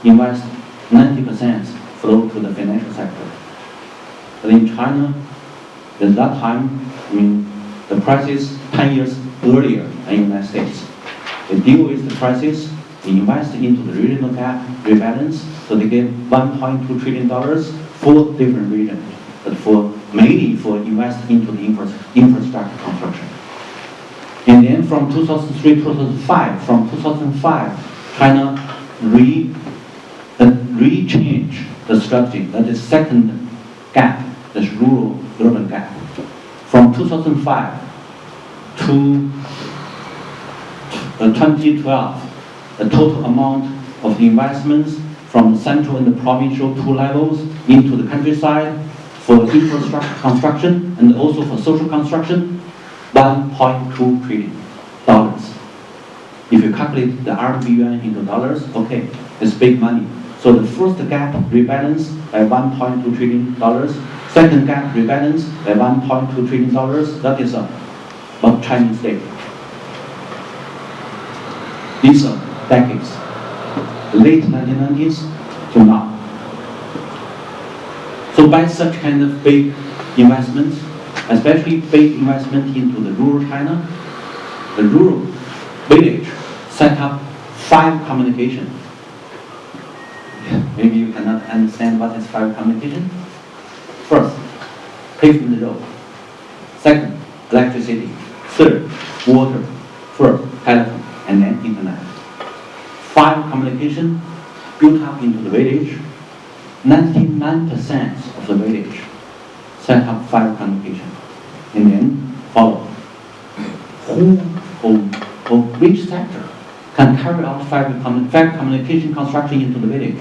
invest 90% flow to the financial sector. But in China, at that time, the crisis 10 years earlier than the United States. They deal with the crisis, they invest into the regional gap rebalance, so they get $1.2 trillion for different regions, but mainly for invest into the infrastructure construction. And then from 2003 to 2005, from 2005, China re-change the strategy. That is second gap, this rural-urban gap. From 2005 to 2012, the total amount of the investments from the central and the provincial two levels into the countryside for infrastructure construction and also for social construction, $1.2 trillion. If you calculate the RMB yuan into dollars, okay, it's big money. So the first gap rebalance by $1.2 trillion, second gap rebalance by $1.2 trillion, that is about Chinese state. These are decades, late 1990s to now. So by such kind of big investments, especially big investment into the rural China, the rural village set up 5 communication. Maybe you cannot understand what is 5 communication. First, pavement road. Second, electricity. Third, water. Fourth, telephone, and then internet. 5 communication built up into the village. 99% of the village set up 5 communication. And then follow. Who or which sector can carry out fiber communication construction into the village?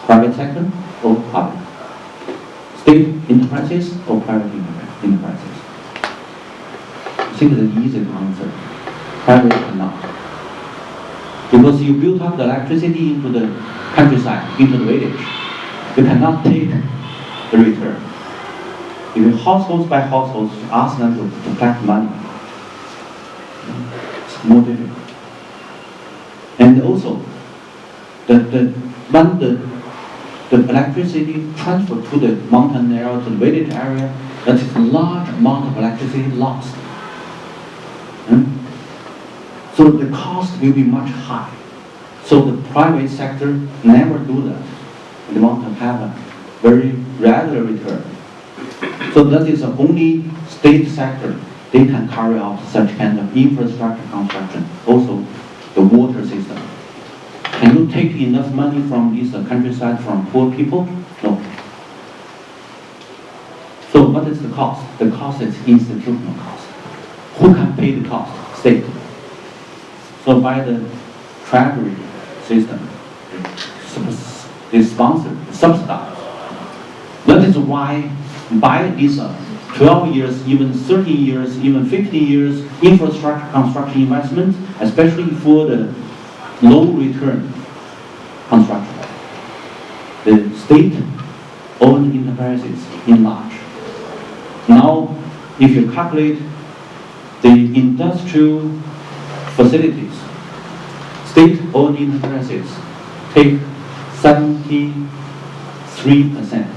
Private sector or public? State enterprises or private enterprises? I think it's easy to answer. Private cannot. Because you build up the electricity into the countryside, into the village, you cannot take the return. If you households by households ask them to collect money, it's more difficult. And also, when the electricity transferred to the mountain area, to the village area, that is a large amount of electricity lost. So the cost will be much high. So the private sector never do that. They want to have a very regular return. So that is the only state sector they can carry out such kind of infrastructure construction. Also, the water system. Can you take enough money from this countryside, from poor people? No. So what is the cost? The cost is institutional cost. Who can pay the cost? State. So by the treasury system, they sponsor, subsidize. That is why by these 12 years, even 13 years, even 15 years infrastructure construction investments, especially for the low return construction, the state-owned enterprises enlarge. Now, if you calculate the industrial facilities, state-owned enterprises take 73%,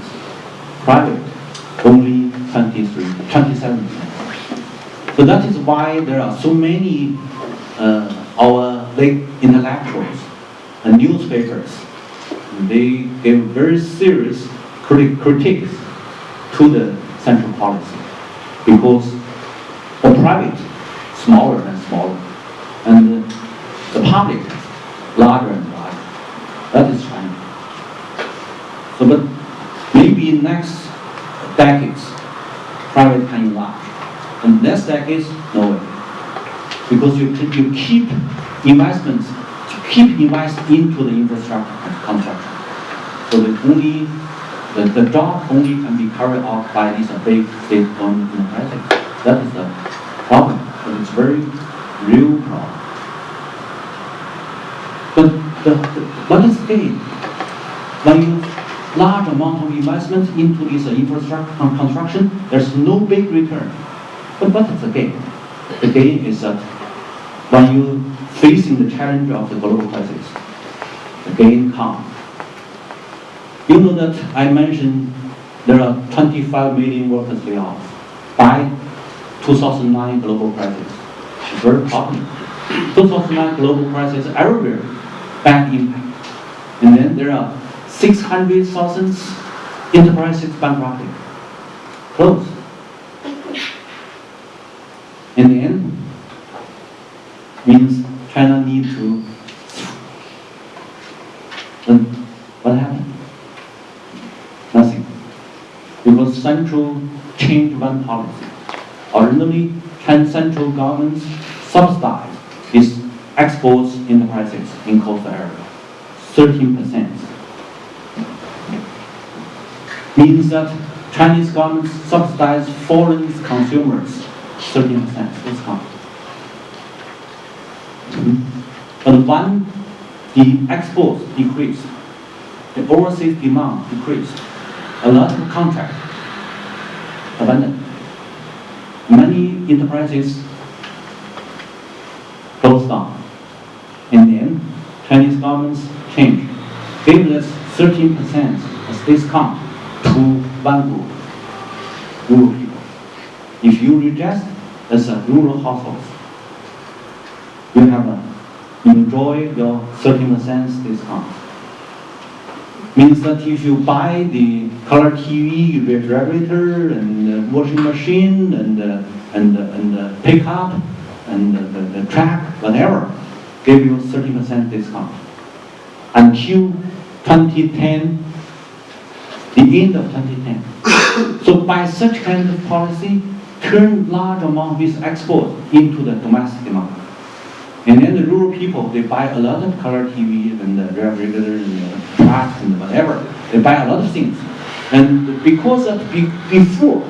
private only 27%. So that is why there are so many our late intellectuals and newspapers. They give very serious critiques to the central policy because the private smaller and smaller, and the public larger and larger. That is China. So, but maybe in next decades, private can enlarge. And next decades, no way. Because you keep investments, invest into the infrastructure construction. So the job only can be carried out by these big state-owned enterprises. That is the problem. But it's very real problem. But what is gain? When you large amount of investment into this infrastructure construction, there's no big return. But what is the gain? The gain is that when you facing the challenge of the global crisis, the gain comes. You know that I mentioned there are 25 million workers laid off by 2009 global crisis. It's very popular. 2009 global crisis everywhere, bad impact. And then there are 600,000 enterprises bankrupted, closed. In the end, means China need to. Then what happened? Nothing. Because central changed one policy. Originally, Chinese central government subsidized its exports enterprises in coastal area, 13%. Means that Chinese government subsidized foreign consumers, 13% discount. But when the exports decreased, the overseas demand decreased, a lot of contracts abandoned. Many enterprises closed down. In the end, Chinese governments changed, gave us 13% as discount to one group, rural people. If you reject as a rural household, you have enjoy your 13% discount. Means that if you buy the color TV, refrigerator, and washing machine, and pickup, and the track, whatever, give you 30% discount. Until 2010, the end of 2010. So by such kind of policy, turn large amount of its export into the domestic demand. And then the rural people, they buy a lot of color TV and the refrigerator and the trash and whatever. They buy a lot of things. And because of before,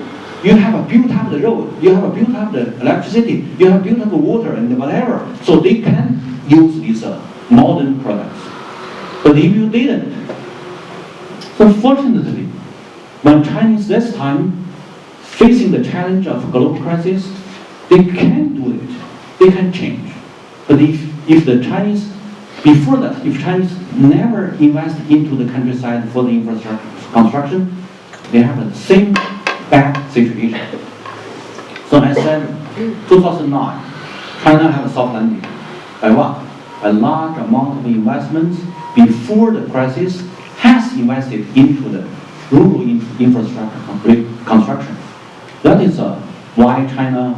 you have built up the road, you have built up the electricity, you have built up the water and whatever. So they can use these modern products. But if you didn't, so fortunately, when Chinese this time facing the challenge of global crisis, they can do it, they can change. But if the Chinese, before that, if Chinese never invest into the countryside for the infrastructure construction, they have the same bad situation. So I said, 2009, China had a soft landing. By what? A large amount of investments before the crisis has invested into the rural infrastructure construction. That is why China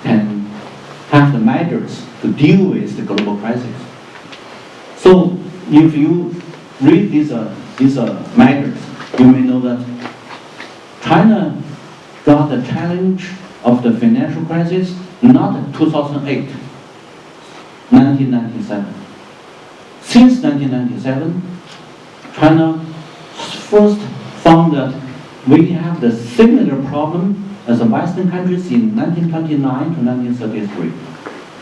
can have the measures to deal with the global crisis. So if you read these measures, you may know that China got the challenge of the financial crisis not in 2008, 1997. Since 1997, China first found that we have the similar problem as the Western countries in 1929 to 1933.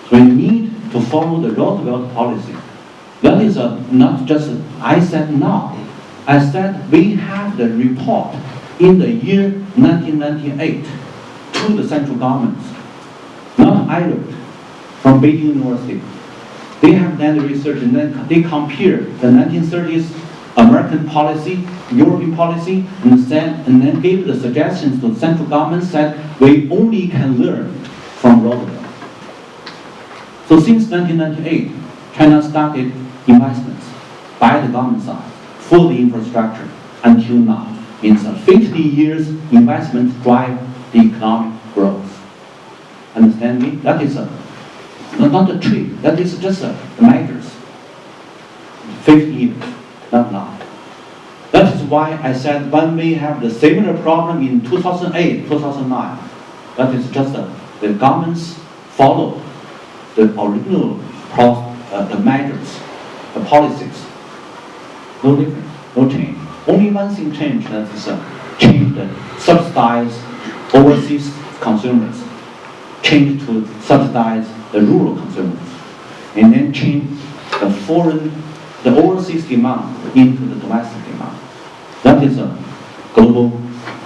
So we need to follow the Roosevelt policy. That is not just I said now. I said we have the report in the year 1998 to the central governments, not I wrote, from Beijing University. They have done the research and then they compare the 1930s American policy, European policy, and then gave the suggestions to the central government that we only can learn from Roosevelt. So since 1998, China started investments by the government side for the infrastructure until now. Means 50 years investment drive the economic growth. Understand me? That is not a trick. That is just the measures. 50 years, not now. That is why I said when we have the similar problem in 2008, 2009, that is just the governments follow the original the measures, the policies. No difference, no change. Only one thing changed, that is change the subsidized overseas consumers, change to subsidize the rural consumers, and then change the overseas demand into the domestic demand. That is a global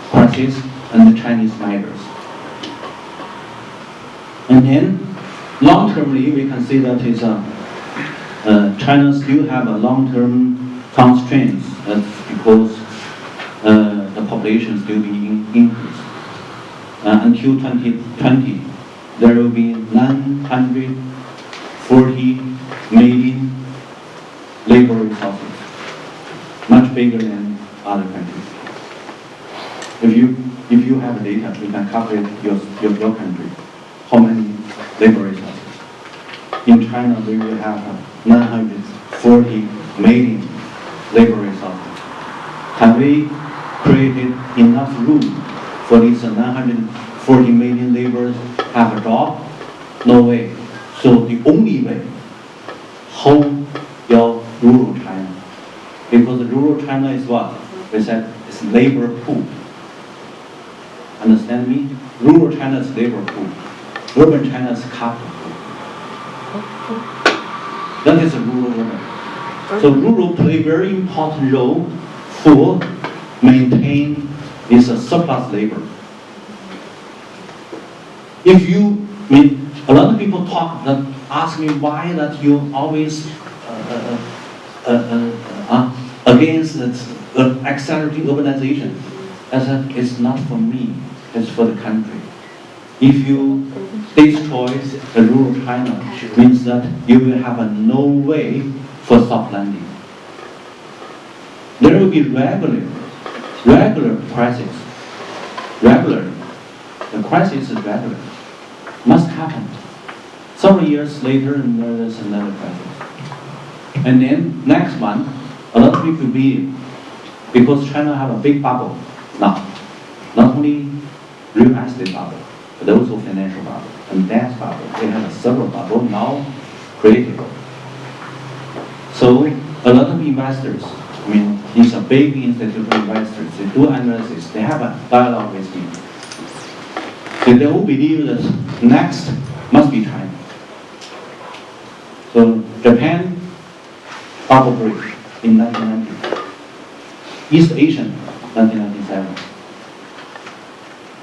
crisis and the Chinese measures. And then, long-termly, we can see that is China still have a long-term constraints. That's because the population still being increased. Until 2020, there will be 940 million labor resources, much bigger than other countries. If you have data, you can calculate your country, how many labor resources. In China, we will have 940 million labor resources. Have we created enough room for these 940 million laborers have a job? No way. So the only way, hold your rural China. Because rural China is what? We said it's labor pool. Understand me? Rural China is labor pool. Urban China is capital pool. That is a rural urban. So rural play a very important role for maintain this surplus labor. If you, a lot of people ask me why that you always against accelerating urbanization. I said, it's not for me, it's for the country. If you destroy the rural China, it means that you will have no way for soft landing. There will be regular crisis. Regular. The crisis is regular. Must happen. Several years later, and there's another crisis. And then next one, a lot of people believe, because China have a big bubble now, not only real estate bubble, but also financial bubble and debt bubble. They have several bubbles now created. So a lot of investors, I mean, these are big institutional investors, they do analysis, they have a dialogue with me. They all believe that next must be China. So Japan, bubble break in 1990. East Asian, 1997.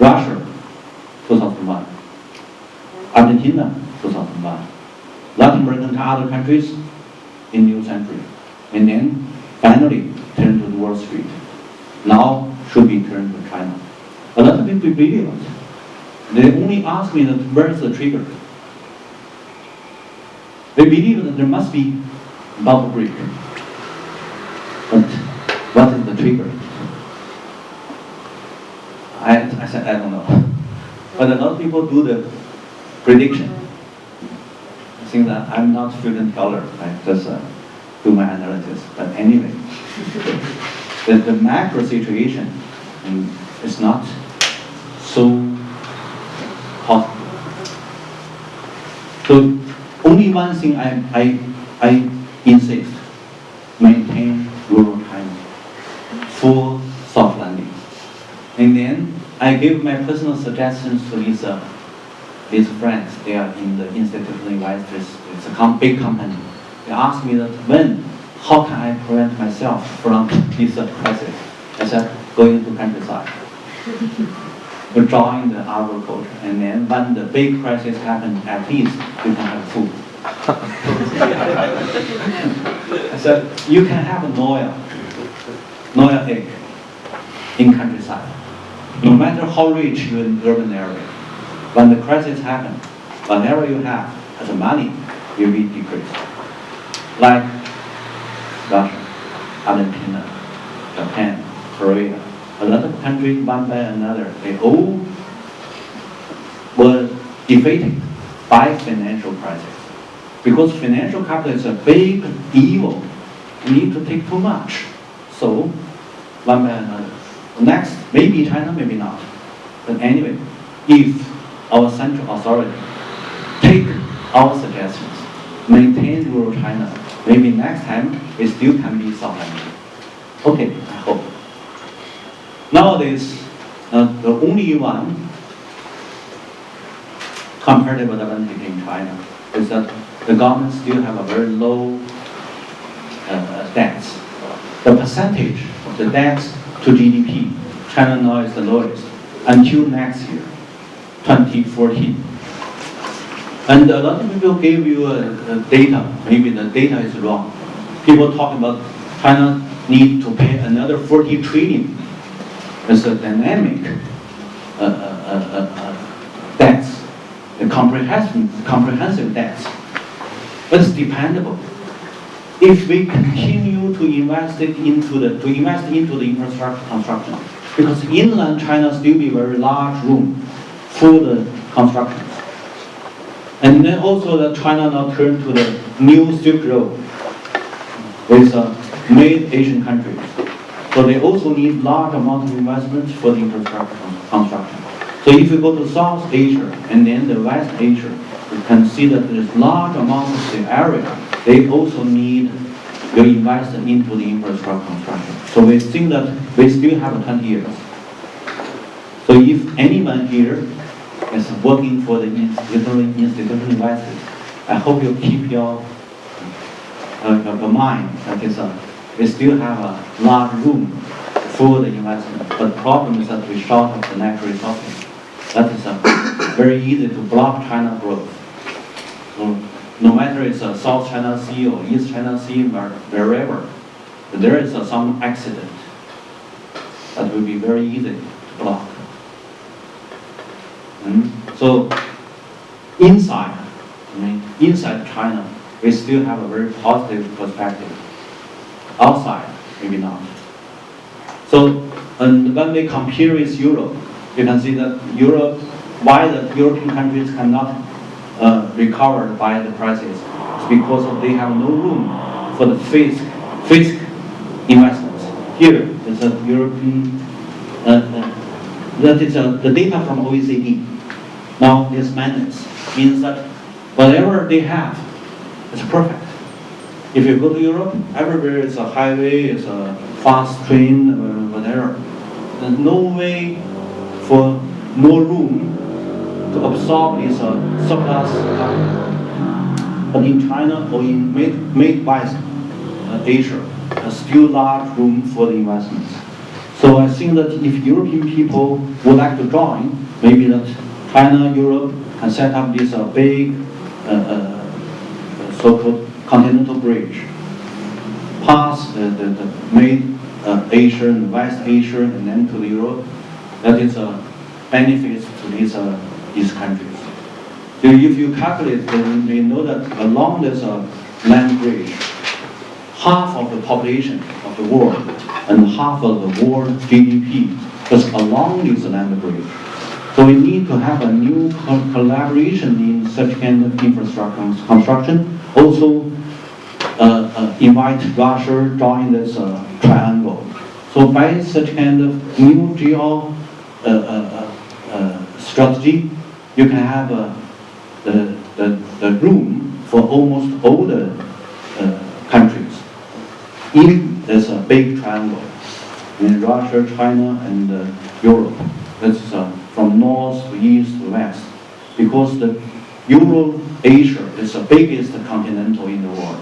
Russia, 2001. Argentina, 2001. Latin American and other countries in new century. And then finally turn to the Wall Street. Now should be turned to China. A lot of people believe it. They only ask me that where is the trigger? They believe that there must be bubble break. But what is the trigger? I said, I don't know. But a lot of people do the prediction. I think that I'm not fortune teller. I just do my analysis. But anyway, the macro situation is not so possible. So only one thing I insist: maintain rural China, full soft landing. And then I give my personal suggestions to these friends. They are in the institutional investors. It's a big company. They ask me that how can I prevent myself from this crisis? I said, go into countryside. Join the agriculture, and then when the big crisis happens, at least you can have food. I said, you can have a Noya egg in countryside. No matter how rich you in urban area, when the crisis happens, whatever you have as a money will be decreased. Like Russia, Argentina, Japan, Korea, a lot of countries, one by another, they all were defeated by financial crisis. Because financial capital is a big evil. You need to take too much. So, one by another. Next, maybe China, maybe not. But anyway, if our central authority take our suggestions, maintain rural China, maybe next time it still can be soft landing. Okay, I hope. Nowadays, the only one comparative advantage in China is that the government still have a very low debts. The percentage of the debts to GDP, China now is the lowest until next year, 2014. And a lot of people give you data, maybe the data is wrong. People talk about China need to pay another 40 trillion. It's a dynamic debts, the comprehensive debts. But it's dependable. If we continue to invest into the infrastructure construction, because inland China still be very large room for the construction. And then also that China now turn to the new Silk Road with mid Asian countries. So they also need large amount of investments for the infrastructure construction. So if you go to South Asia and then the West Asia, you can see that there's large amount of the area. They also need to invest into the infrastructure construction. So we think that we still have 20 years. So if anyone here is working for the institutional investors, I hope you keep your mind that is we still have a large room for the investment. But the problem is that we short of the natural resources. That is very easy to block China growth. So no matter it's a South China Sea or East China Sea, wherever, there is some accident that will be very easy to block. So inside China, we still have a very positive perspective. Outside, maybe not. So, and when we compare with Europe, you can see that Europe, why the European countries cannot recover by the crisis, is because they have no room for the fiscal investments. Here is a European, that is the data from OECD. Now this madness means that whatever they have is perfect. If you go to Europe, everywhere is a highway, it's a fast train, whatever. There's no way for more room to absorb this surplus capital. But in China or in mid-west Asia, there's still large room for the investments. So I think that if European people would like to join, maybe that China, Europe can set up this big so-called continental bridge, pass the Asia and West Asia and then to the Europe. That is a benefit to these countries. So if you calculate, then we know that along this land bridge, half of the population of the world and half of the world GDP is along this land bridge. So we need to have a new collaboration in such kind of infrastructure construction. Also invite Russia join this triangle. So by such kind of new geo strategy, you can have the room for almost all the countries in this big triangle in Russia, China, and Europe. That's from north to east to west, because the Euro-Asia is the biggest continental in the world.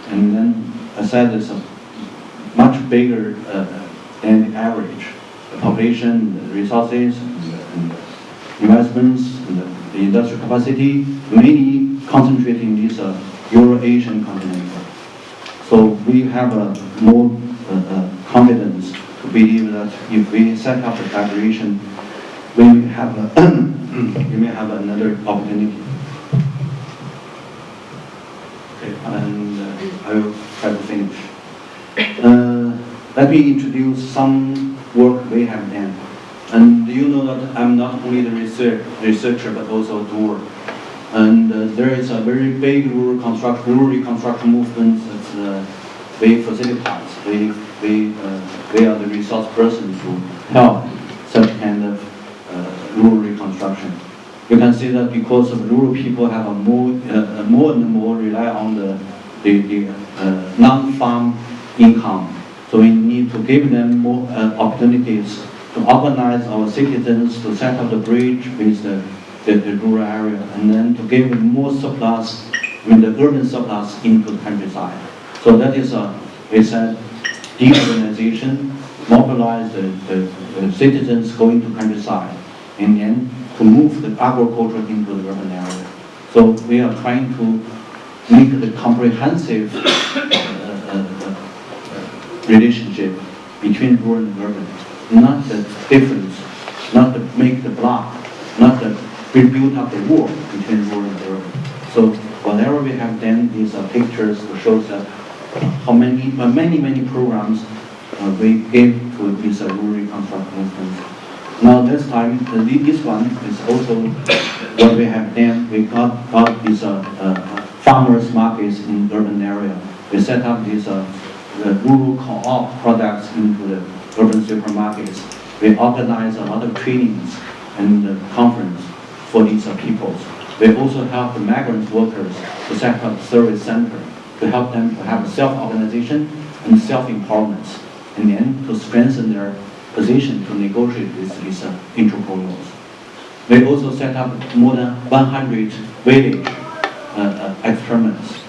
And then I said it's much bigger than the average. The population, the resources, and the investments, and the industrial capacity, mainly concentrated in this Euro-Asian continental. So we have more confidence to believe that if we set up a collaboration, we may have another opportunity. Okay, and I will try to finish. Let me introduce some work we have done. And you know that I'm not only the researcher but also a doer. And there is a very big rural reconstruction movement that we facilitate. We are the resource person to help such kind of rural reconstruction. You can see that because of rural people have a more and more rely on the non-farm income. So we need to give them more opportunities to organize our citizens to set up the bridge with the rural area, and then to give them more surplus, the urban surplus into the countryside. So that is, we said, deurbanization, mobilize the citizens going to countryside, and then to move the agriculture into the urban area. So we are trying to make the comprehensive relationship between rural and urban, not the difference, not to make the block, not to build up the wall between rural and urban. So whatever we have done, these are pictures to show that how many programs we gave to this rural reconstruction movement. Now this time, this one is also what we have done. We got these farmers markets in urban area. We set up these the rural co-op products into the urban supermarkets. We organize a lot of trainings and conference for these peoples. We also help the migrant workers to set up service center to help them to have self-organization and self-empowerment, and then to strengthen their position to negotiate with these entrepreneurs. We also set up more than 100 village experiments,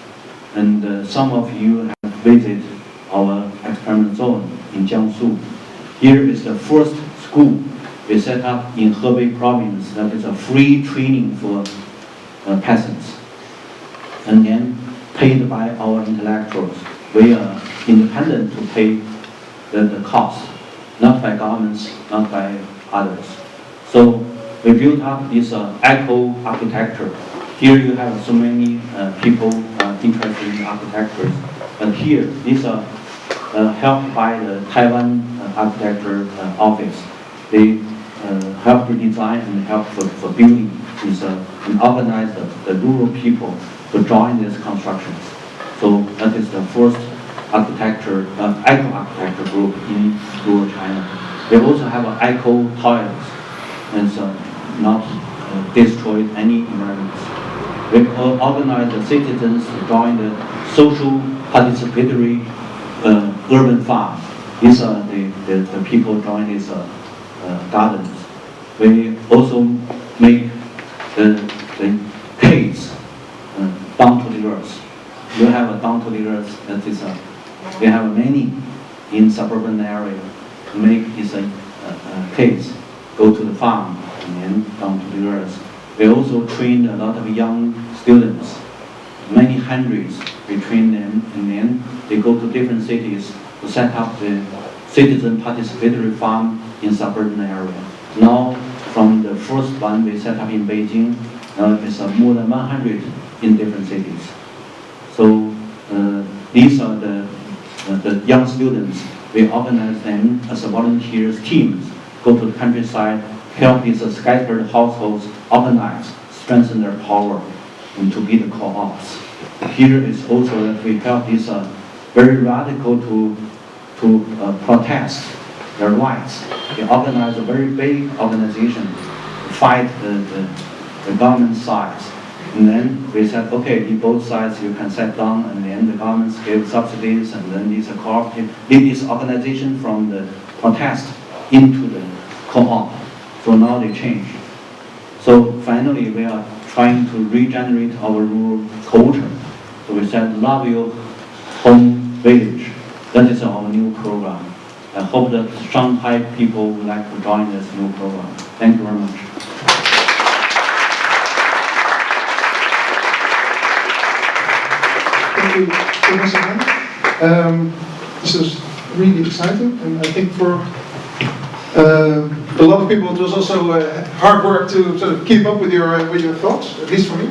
and some of you have visited our experiment zone in Jiangsu. Here is the first school we set up in Hebei province that is a free training for peasants, and then paid by our intellectuals. We are independent to pay the cost, not by governments, not by others. So we built up this eco-architecture. Here you have so many people interested in architecture, but here these are helped by the Taiwan architecture office. They help to design and help for building this and organize the rural people to join these constructions. So that is the first architecture, eco-architecture group in rural China. They also have eco toilets, and not destroy any environments. We organize the citizens to join the social participatory urban farm. These are the people join these gardens. We also make the caves down to the earth. You have a down to the earth, that is we have many in suburban area. Make these caves, go to the farm and then down to the earth. We also train a lot of young students, many hundreds. We train them and then they go to different cities to set up the citizen participatory farm in suburban area. Now, from the first one we set up in Beijing, now it's more than 100 in different cities. So these are the young students. We organize them as volunteers teams, go to the countryside, help these scattered households organize, strengthen their power, and to be the co-ops. Here is also that we help these very radical to protest their rights. They organize a very big organization to fight the government sides. And then we said, okay, in both sides you can set down, and then the governments give subsidies, and then these cooperative lead this organization from the protest into the co-op. So now they change. So finally we are trying to regenerate our rural culture. So we said, love your home village. That is our new program. I hope that Shanghai people would like to join this new program. Thank you very much. Thank you, Professor Han. This is really exciting, and I think for a lot of people it was also hard work to sort of keep up with your thoughts, at least for me.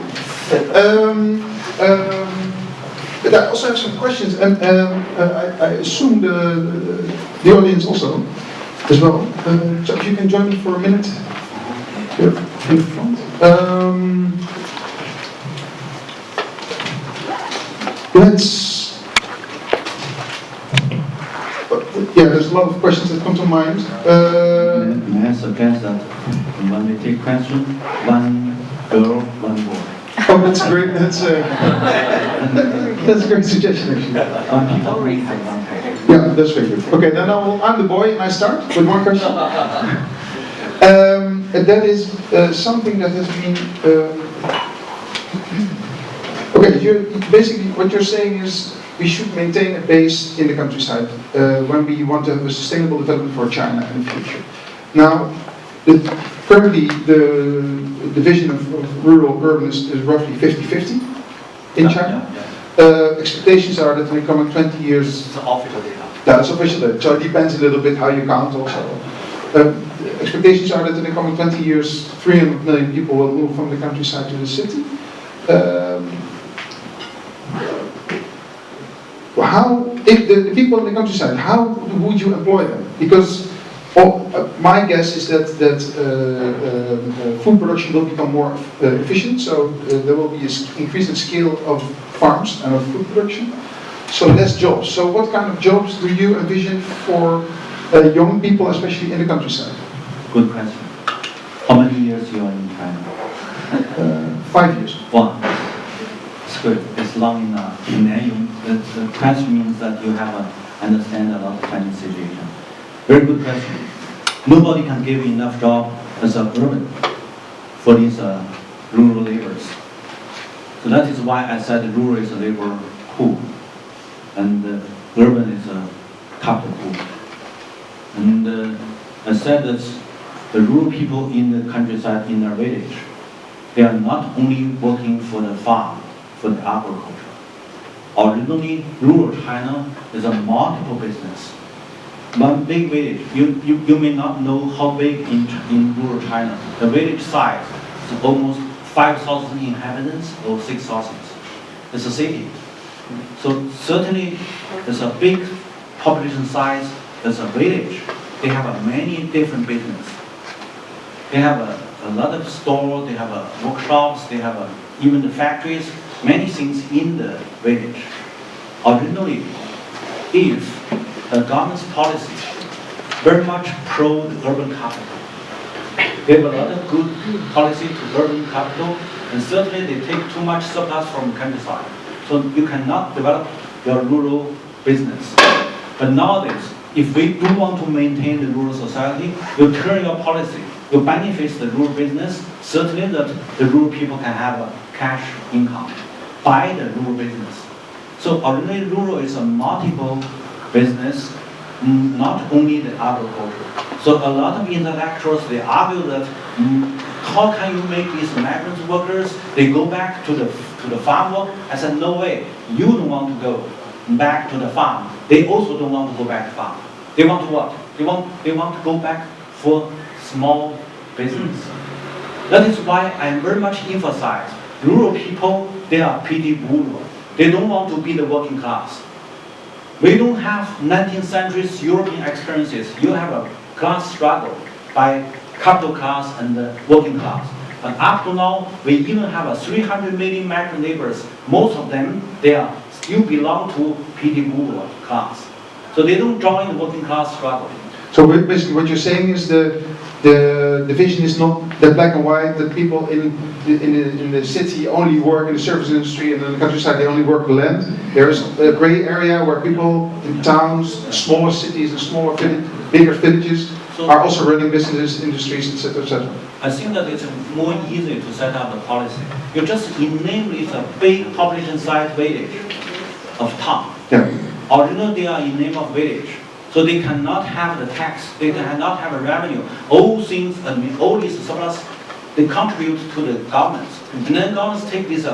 But I also have some questions, and I assume the audience also, as well. So if you can join me for a minute here in the front. Yeah, there's a lot of questions that come to mind. May I suggest that when we take questions, one girl, one boy. Oh, that's great. That's a great suggestion, actually. Yeah, that's very good. Okay, then I'm the boy, and I start with one question. And that is something that has been. Okay, basically what you're saying is we should maintain a base in the countryside when we want to have a sustainable development for China in the future. Now, currently the division of rural-urban is roughly 50-50 in China. Expectations are that in the coming 20 years... It's official data. That's official data, so it depends a little bit how you count also. Expectations are that in the coming 20 years, 300 million people will move from the countryside to the city. If the people in the countryside, how would you employ them? Because my guess is that food production will become more efficient, so there will be an increase in scale of farms and of food production, so less jobs. So what kind of jobs do you envision for young people, especially in the countryside? Good question. How many years you are in China? 5 years. One. It's good. It's long enough. And then the question means that you have understand a lot of Chinese situation. Very good question. Nobody can give enough job as a urban for these rural laborers. So that is why I said rural is a labor pool, and urban is a capital pool. And I said that the rural people in the countryside, in their village, they are not only working for the farm, for the agriculture. Originally, rural China is a multiple business. One big village, you may not know how big in rural China. The village size is almost 5,000 inhabitants or 6,000. It's a city. So certainly there's a big population size, there's a village. They have many different business. They have a lot of stores, they have workshops, they have even the factories, many things in the village. Originally, if the government's policy very much pro the urban capital, gave a lot of good policy to urban capital, and certainly they take too much surplus from the countryside. So you cannot develop your rural business. But nowadays, if we do want to maintain the rural society, you turn your policy, you benefit the rural business, certainly that the rural people can have a cash income by the rural business. So originally rural is a multiple business, not only the agriculture. So a lot of intellectuals, they argue that how can you make these migrant workers, they go back to the farm work? I said, no way, you don't want to go back to the farm. They also don't want to go back to farm. They want to what? They want to go back for small business. That is why I very much emphasize rural people, they are pretty bourgeois. They don't want to be the working class. We don't have 19th century's European experiences. You have a class struggle by capital class and the working class. But up to now, we even have a 300 million migrant neighbors. Most of them, they are still belong to pretty bourgeois class. So they don't join the working class struggle. So basically what you're saying is the division is not that black and white, that people in the city only work in the service industry and in the countryside they only work the land. There is a gray area where people in towns, smaller cities and smaller bigger villages are also running businesses, industries, etc. etc. I think that it's more easy to set up the policy. You just name it a big population size village of town. Yeah. Originally they are in name of village. So they cannot have the tax, they cannot have a revenue. All things, all these surplus, they contribute to the governments. And then governments take this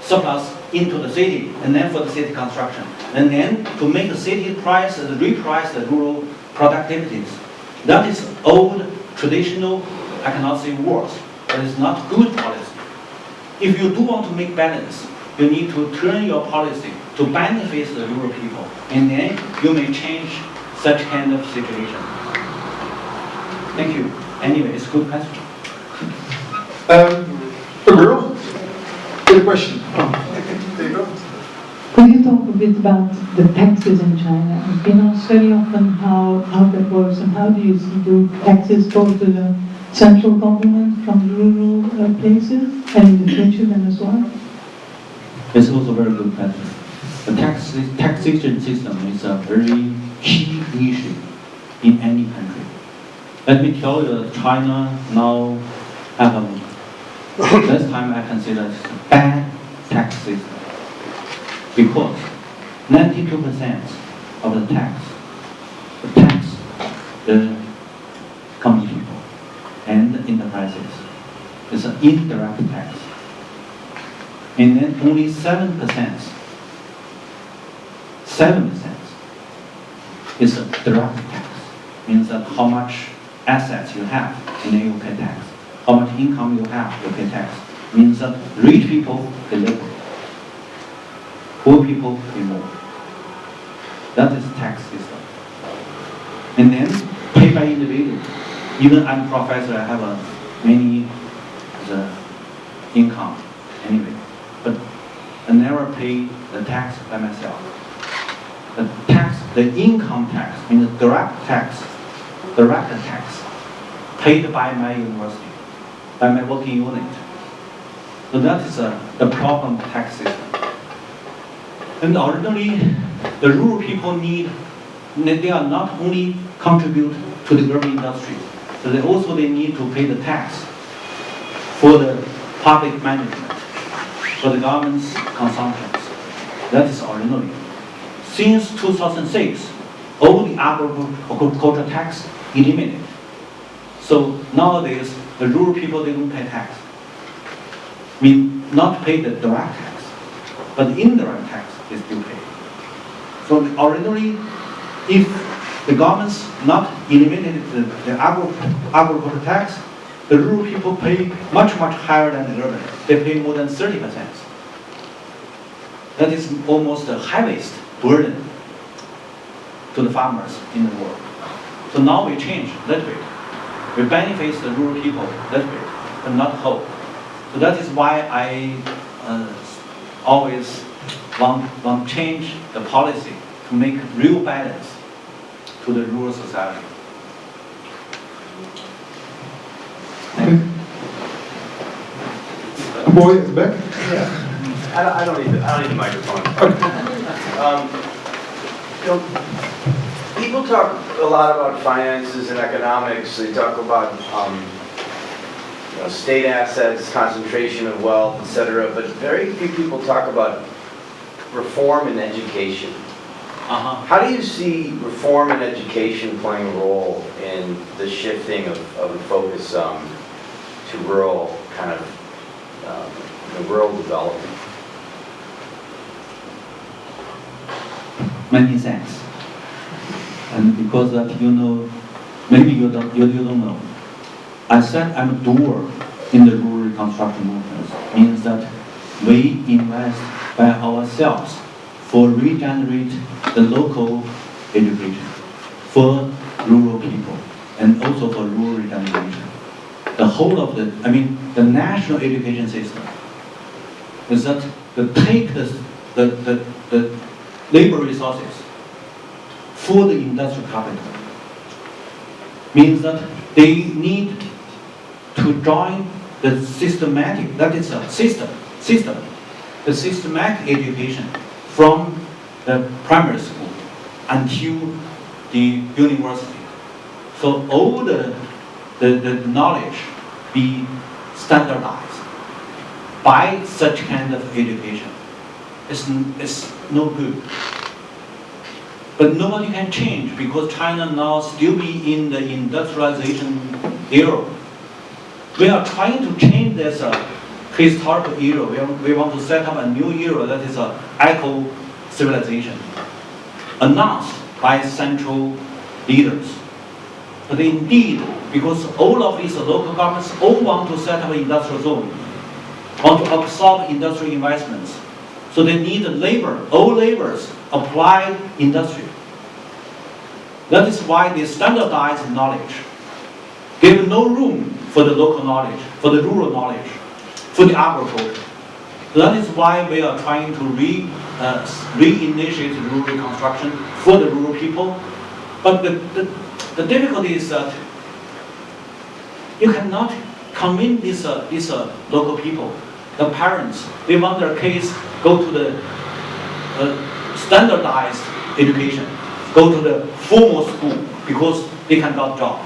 surplus into the city, and then for the city construction. And then to make the city price, reprice the rural productivities. That is old, traditional, I cannot say worse, but it's not good policy. If you do want to make balance, you need to turn your policy to benefit the rural people, and then you may change such kind of situation. Thank you. Anyway, it's a good question. A girl with a question. There you go. Could you talk a bit about the taxes in China? I've been asked very often how that works, and how do you see the taxes go to the central government from the rural places, and in the future then as well? It's also a very good question. The taxation system is a very key issue in any country. Let me tell you that China now have this time I can say that it's a bad tax system. Because 92% of the tax the common people and enterprises. It's an indirect tax. And then only 7% is a direct tax. Means that how much assets you have, and then you pay tax. How much income you have, you pay tax. Means that rich people pay little. Poor people pay more. That is tax system. And then pay by individual. Even I'm a professor, I have many income anyway. But I never pay the tax by myself. The income tax, means direct tax, paid by my university, by my working unit. So that is the problem tax system. And originally, the rural people they are not only contribute to the urban industry, but they need to pay the tax for the public management, for the government's consumptions. That is originally. Since 2006, all the agricultural tax eliminated. So nowadays, the rural people, they don't pay tax. Not pay the direct tax, but the indirect tax is still paid. So originally, if the government's not eliminated the agricultural tax, the rural people pay much higher than the urban. They pay more than 30%. That is almost the highest burden to the farmers in the world. So now we change that way. We benefit the rural people that way, but not whole. So that is why I always want to change the policy to make real balance to the rural society. A boy at the back. I don't need the microphone. You know, people talk a lot about finances and economics. They talk about you know, state assets, concentration of wealth, etc. But very few people talk about reform in education. How do you see reform in education playing a role in the shifting of the focus to rural kind of rural development? Many thanks. And because that you know, maybe you don't know, I said I'm a doer in the rural reconstruction movement. Means that we invest by ourselves for regenerate the local education for rural people and also for rural regeneration. The whole of the national education system is that to take the labor resources for the industrial capital. Means that they need to join the systematic, that is a system, the systematic education from the primary school until the university. So all the knowledge be standardized by such kind of education. It's no good. But nobody can change because China now still be in the industrialization era. We are trying to change this historical era. We want to set up a new era that is eco-civilization, announced by central leaders. But indeed, because all of these local governments all want to set up an industrial zone, want to absorb industrial investments. So they need labor, all labors, applied industry. That is why they standardize knowledge. Give no room for the local knowledge, for the rural knowledge, for the agriculture. That is why we are trying to reinitiate rural reconstruction for the rural people. But the difficulty is that you cannot convince these local people, the parents. They want their kids go to the standardized education, go to the formal school because they cannot job.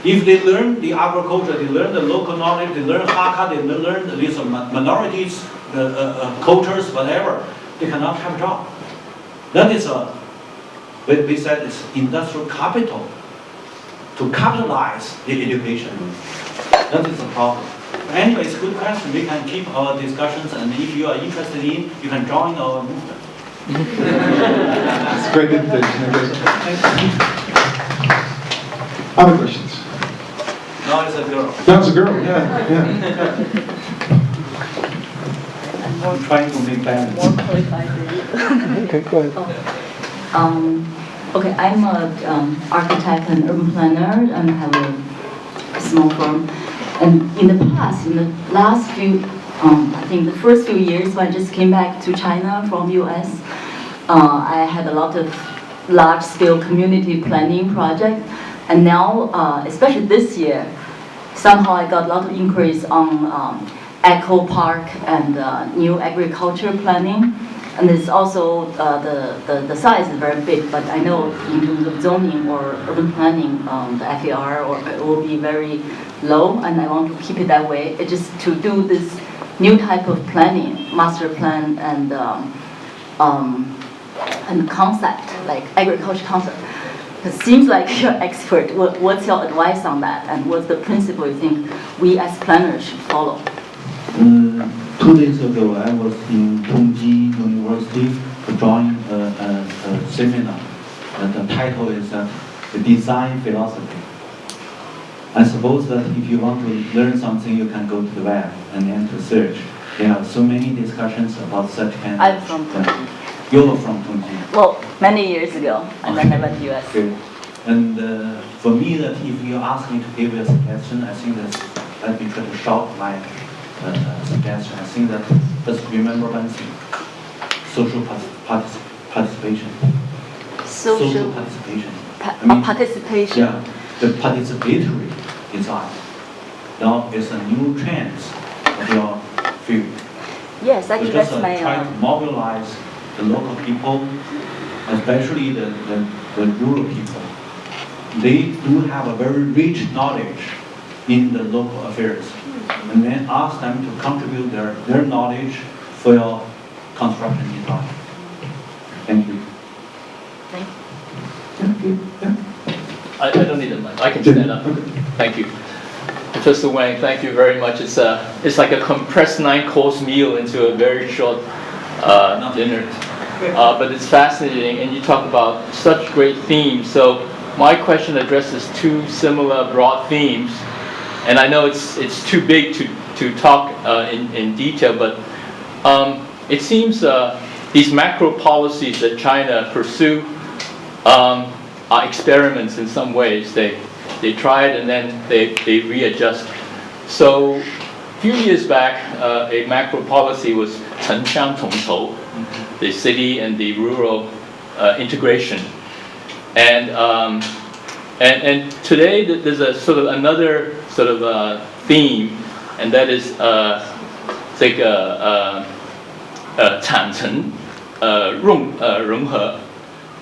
If they learn the agriculture, they learn the local knowledge, they learn Hakka, they learn these minorities, cultures, whatever, they cannot have a job. That is we said it's industrial capital to capitalize the education. That is the problem. Anyway, it's a good question. We can keep our discussions, and if you are interested in, you can join our movement. That's a great invitation. Other questions? No, it's a girl. That's a girl, yeah. I'm trying to make balance. More qualified. Okay, go ahead. Okay, I'm an architect and urban planner and have a small firm. And in the past, in the last few, I think the first few years when I just came back to China from US, I had a lot of large-scale community planning projects. And now, especially this year, somehow I got a lot of inquiries on eco park and new agriculture planning. And it's also, the size is very big, but I know in terms of zoning or urban planning, the FAR will be very low, and I want to keep it that way. It's just to do this new type of planning, master plan and concept, like agriculture concept. It seems like you're an expert. What's your advice on that, and what's the principle you think we as planners should follow? 2 days ago, I was in Tongji University to join a seminar. The title is the Design Philosophy. I suppose that if you want to learn something, you can go to the web and enter search. There are so many discussions about such kind I'm from Tongji. You're from Tongji. Well, many years ago, and then I went to US. Good. And for me, that if you ask me to give you a suggestion, I think that let me try to shout my suggestion. I think that let's remember one thing: social participation. Social participation. participation. Yeah, the participatory design. now it's a new trend of your field. Yes, actually, So just that's my. try to mobilize the local people, especially the rural people. They do have a very rich knowledge in the local affairs. And then ask them to contribute their knowledge for your construction design. Thank you. Thank you. I don't need a mic. I can stand up. Thank you. Professor Wang, thank you very much. It's like a compressed 9-course meal into a very short dinner. But it's fascinating, and you talk about such great themes. So my question addresses two similar broad themes. And I know it's too big to talk in detail, but it seems these macro policies that China pursue are experiments in some ways. They try it and then they readjust. So a few years back, a macro policy was 城乡统筹, the city and the rural integration. And today there's a sort of another sort of theme, and that is 这个产城融合,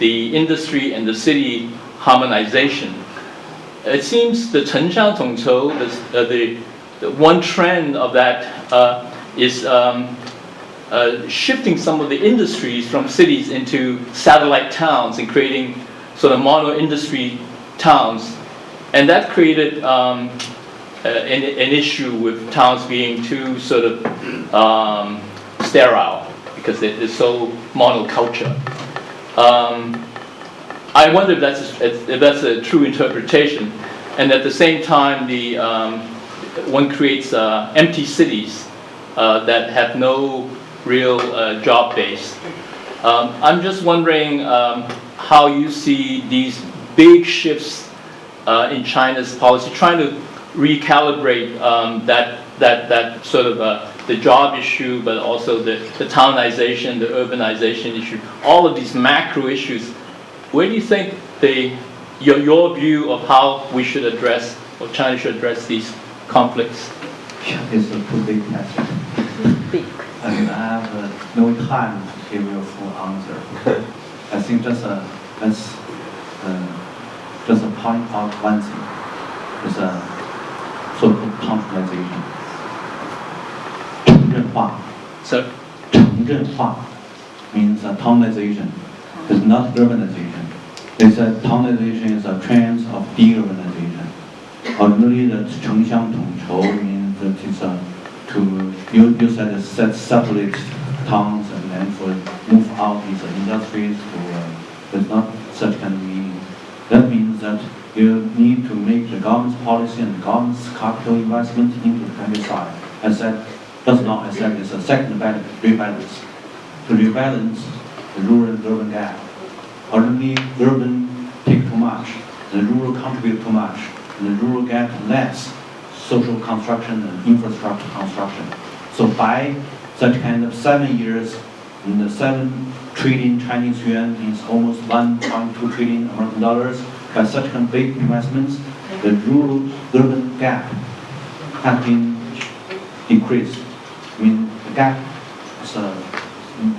the industry and the city harmonization. It seems the 城乡统筹, the one trend of that is shifting some of the industries from cities into satellite towns and creating sort of mono-industry towns. And that created an issue with towns being too sort of sterile because they're so monoculture. I wonder if that's a true interpretation. And at the same time, one creates empty cities that have no real job base. I'm just wondering how you see these big shifts in China's policy, trying to recalibrate that sort of the job issue, but also the townization, the urbanization issue, all of these macro issues. Where do you think your view of how we should address, or China should address these conflicts? It's a too big question. Big. And I have no time to give you a full answer. I think let's just point out one thing. It's a so-called townization. 城镇化. So, 城镇化 means townization. It's not urbanization. It's a townization is a trend of de-urbanization. Ordinarily, the 城乡统筹 means that it's you said separate towns and then move out these industries to there's not such kind of meaning. That means that you need to make the government's policy and the government's capital investment into the countryside. I said it's a second rebalance. To rebalance the rural and urban gap. Ordinarily, urban take too much, the rural contribute too much, and the rural get less social construction and infrastructure construction. So by such kind of 7 years, in the 7 trillion Chinese yuan means almost 1.2 trillion American dollars. By such kind of big investments, the rural-urban gap has been decreased. I mean, the gap is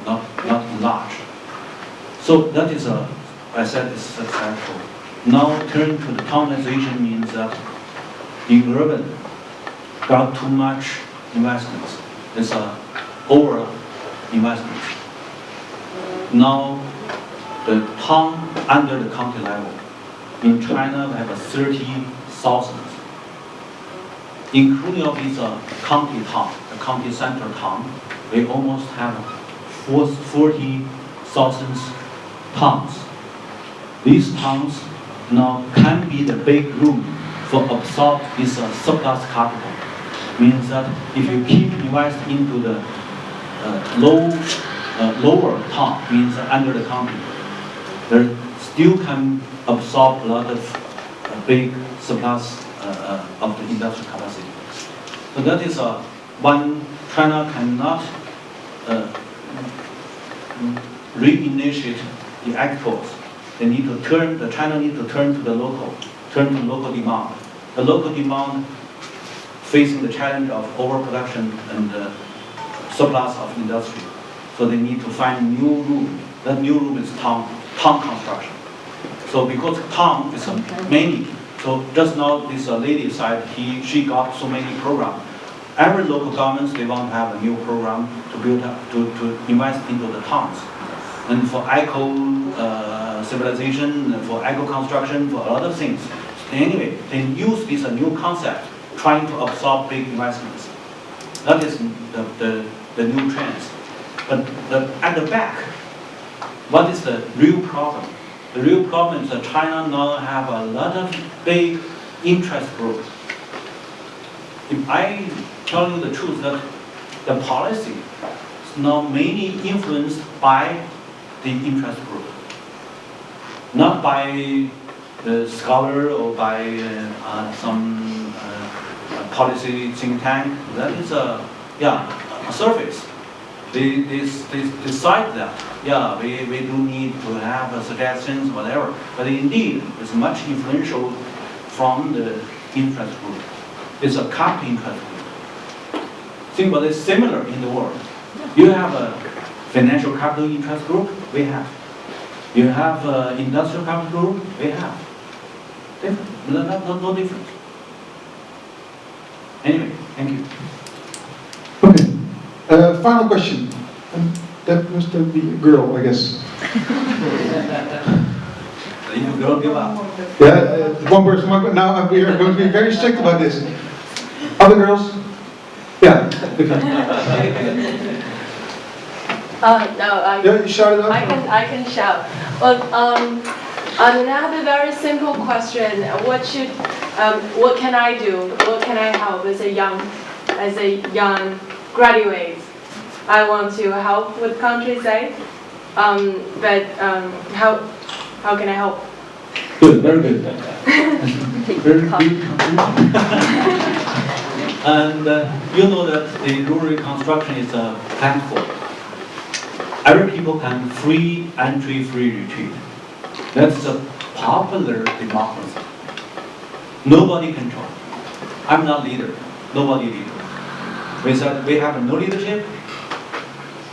not large. So that is I said it's successful. Now turn to the townization means that in urban, got too much investments. It's over investment. Now the town under the county level. In China, we have 30,000, including all these county town, the county center town. We almost have 40,000 towns. These towns now can be the big room for absorb this surplus capital. Means that if you keep investing into the lower town, means under the county, there still can absorb a lot of big surplus of the industrial capacity. So that is one. China cannot reinitiate the exports. China need to turn to the local demand. The local demand facing the challenge of overproduction and surplus of industry. So they need to find new room. That new room is town construction. So because town is many, so just now this lady said she got so many programs. Every local governments, they want to have a new program to build up, to invest into the towns. And for civilization, for construction, for a lot of things. Anyway, they use this new concept, trying to absorb big investments. That is the new trends. But at the back, what is the real problem? The real problem is that China now have a lot of big interest groups. If I tell you the truth, that the policy is now mainly influenced by the interest group, not by the scholar or by some policy think tank. That is a surface. They decide that, we do need to have suggestions, whatever. But indeed, it's much influential from the interest group. It's a capital interest group. Think about it, similar in the world. You have a financial capital interest group, we have. You have industrial capital group, we have. Different, no difference. Anyway, thank you. Okay. Final question. That must be a girl, I guess. You girl, give up. Yeah, one person. Now we are going to be very strict about this. Other girls? Yeah. No, Yeah, you shout it out. I can shout. Well, and I have a very simple question. What can I do? What can I help as a young graduate? I want to help with countryside, but how can I help? Good, very good. Very good. And you know that the rural reconstruction is a platform. Every people can free entry, free retreat. That's a popular democracy. Nobody control. I'm not leader. Nobody leader. We said we have no leadership,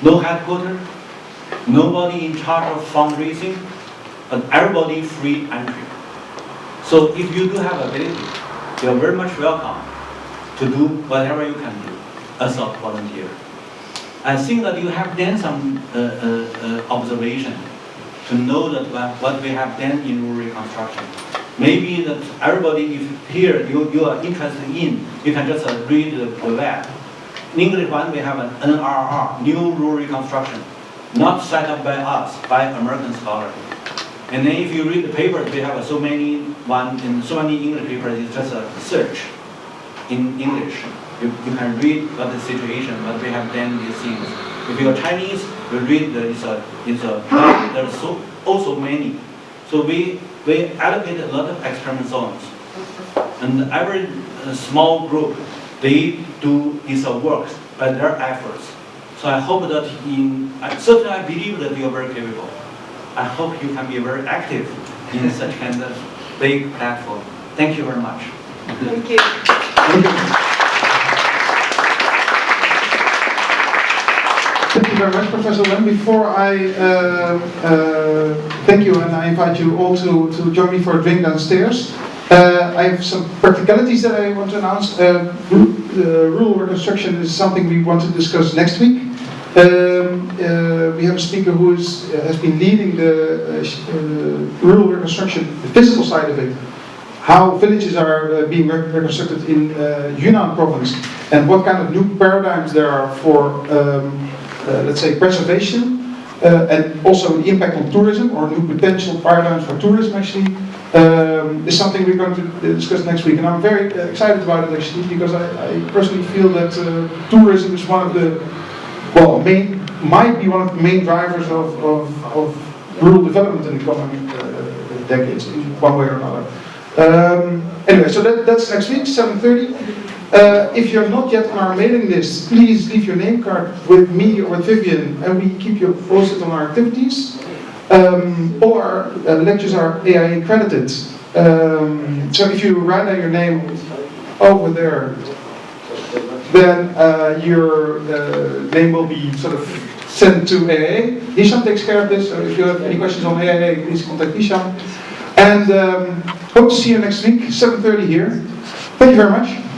no headquarters, nobody in charge of fundraising, but everybody free entry. So if you do have ability, you are very much welcome to do whatever you can do as a volunteer. I think that you have done some observation to know that what we have done in rural reconstruction. Maybe that everybody, if here you are interested in, you can just read the web. In English one, we have an NRR, New Rural Reconstruction, not set up by us, by American scholars. And then if you read the papers, we have so many English papers, it's just a search in English. You can read what the situation, what we have done these things. If you are Chinese, you read there's also many. So we allocate a lot of experiment zones. And every small group, they do this work by their efforts. So I hope that certainly I believe that you are very capable. I hope you can be very active in such kind of big platform. Thank you very much. Thank you. Thank you. Thank you very much, Professor Wen. Before I thank you and I invite you all to join me for a drink downstairs, I have some practicalities that I want to announce. Rural reconstruction is something we want to discuss next week. We have a speaker who has been leading the rural reconstruction, the physical side of it, how villages are being reconstructed in Yunnan province, and what kind of new paradigms there are for, let's say, preservation, and also the impact on tourism, or new potential paradigms for tourism actually, is something we're going to discuss next week. And I'm very excited about it actually, because I personally feel that tourism is one of the, might be one of the main drivers of rural development in the coming decades, in one way or another. Anyway, so that's next week, 7:30. If you're not yet on our mailing list, please leave your name card with me or with Vivian, and we keep you posted on our activities. All our lectures are AIA accredited. So if you write down your name over there, then your name will be sort of sent to AAA. Hisham takes care of this, so if you have any questions on AAA, please contact Hisham. And hope to see you next week, 7:30 here. Thank you very much.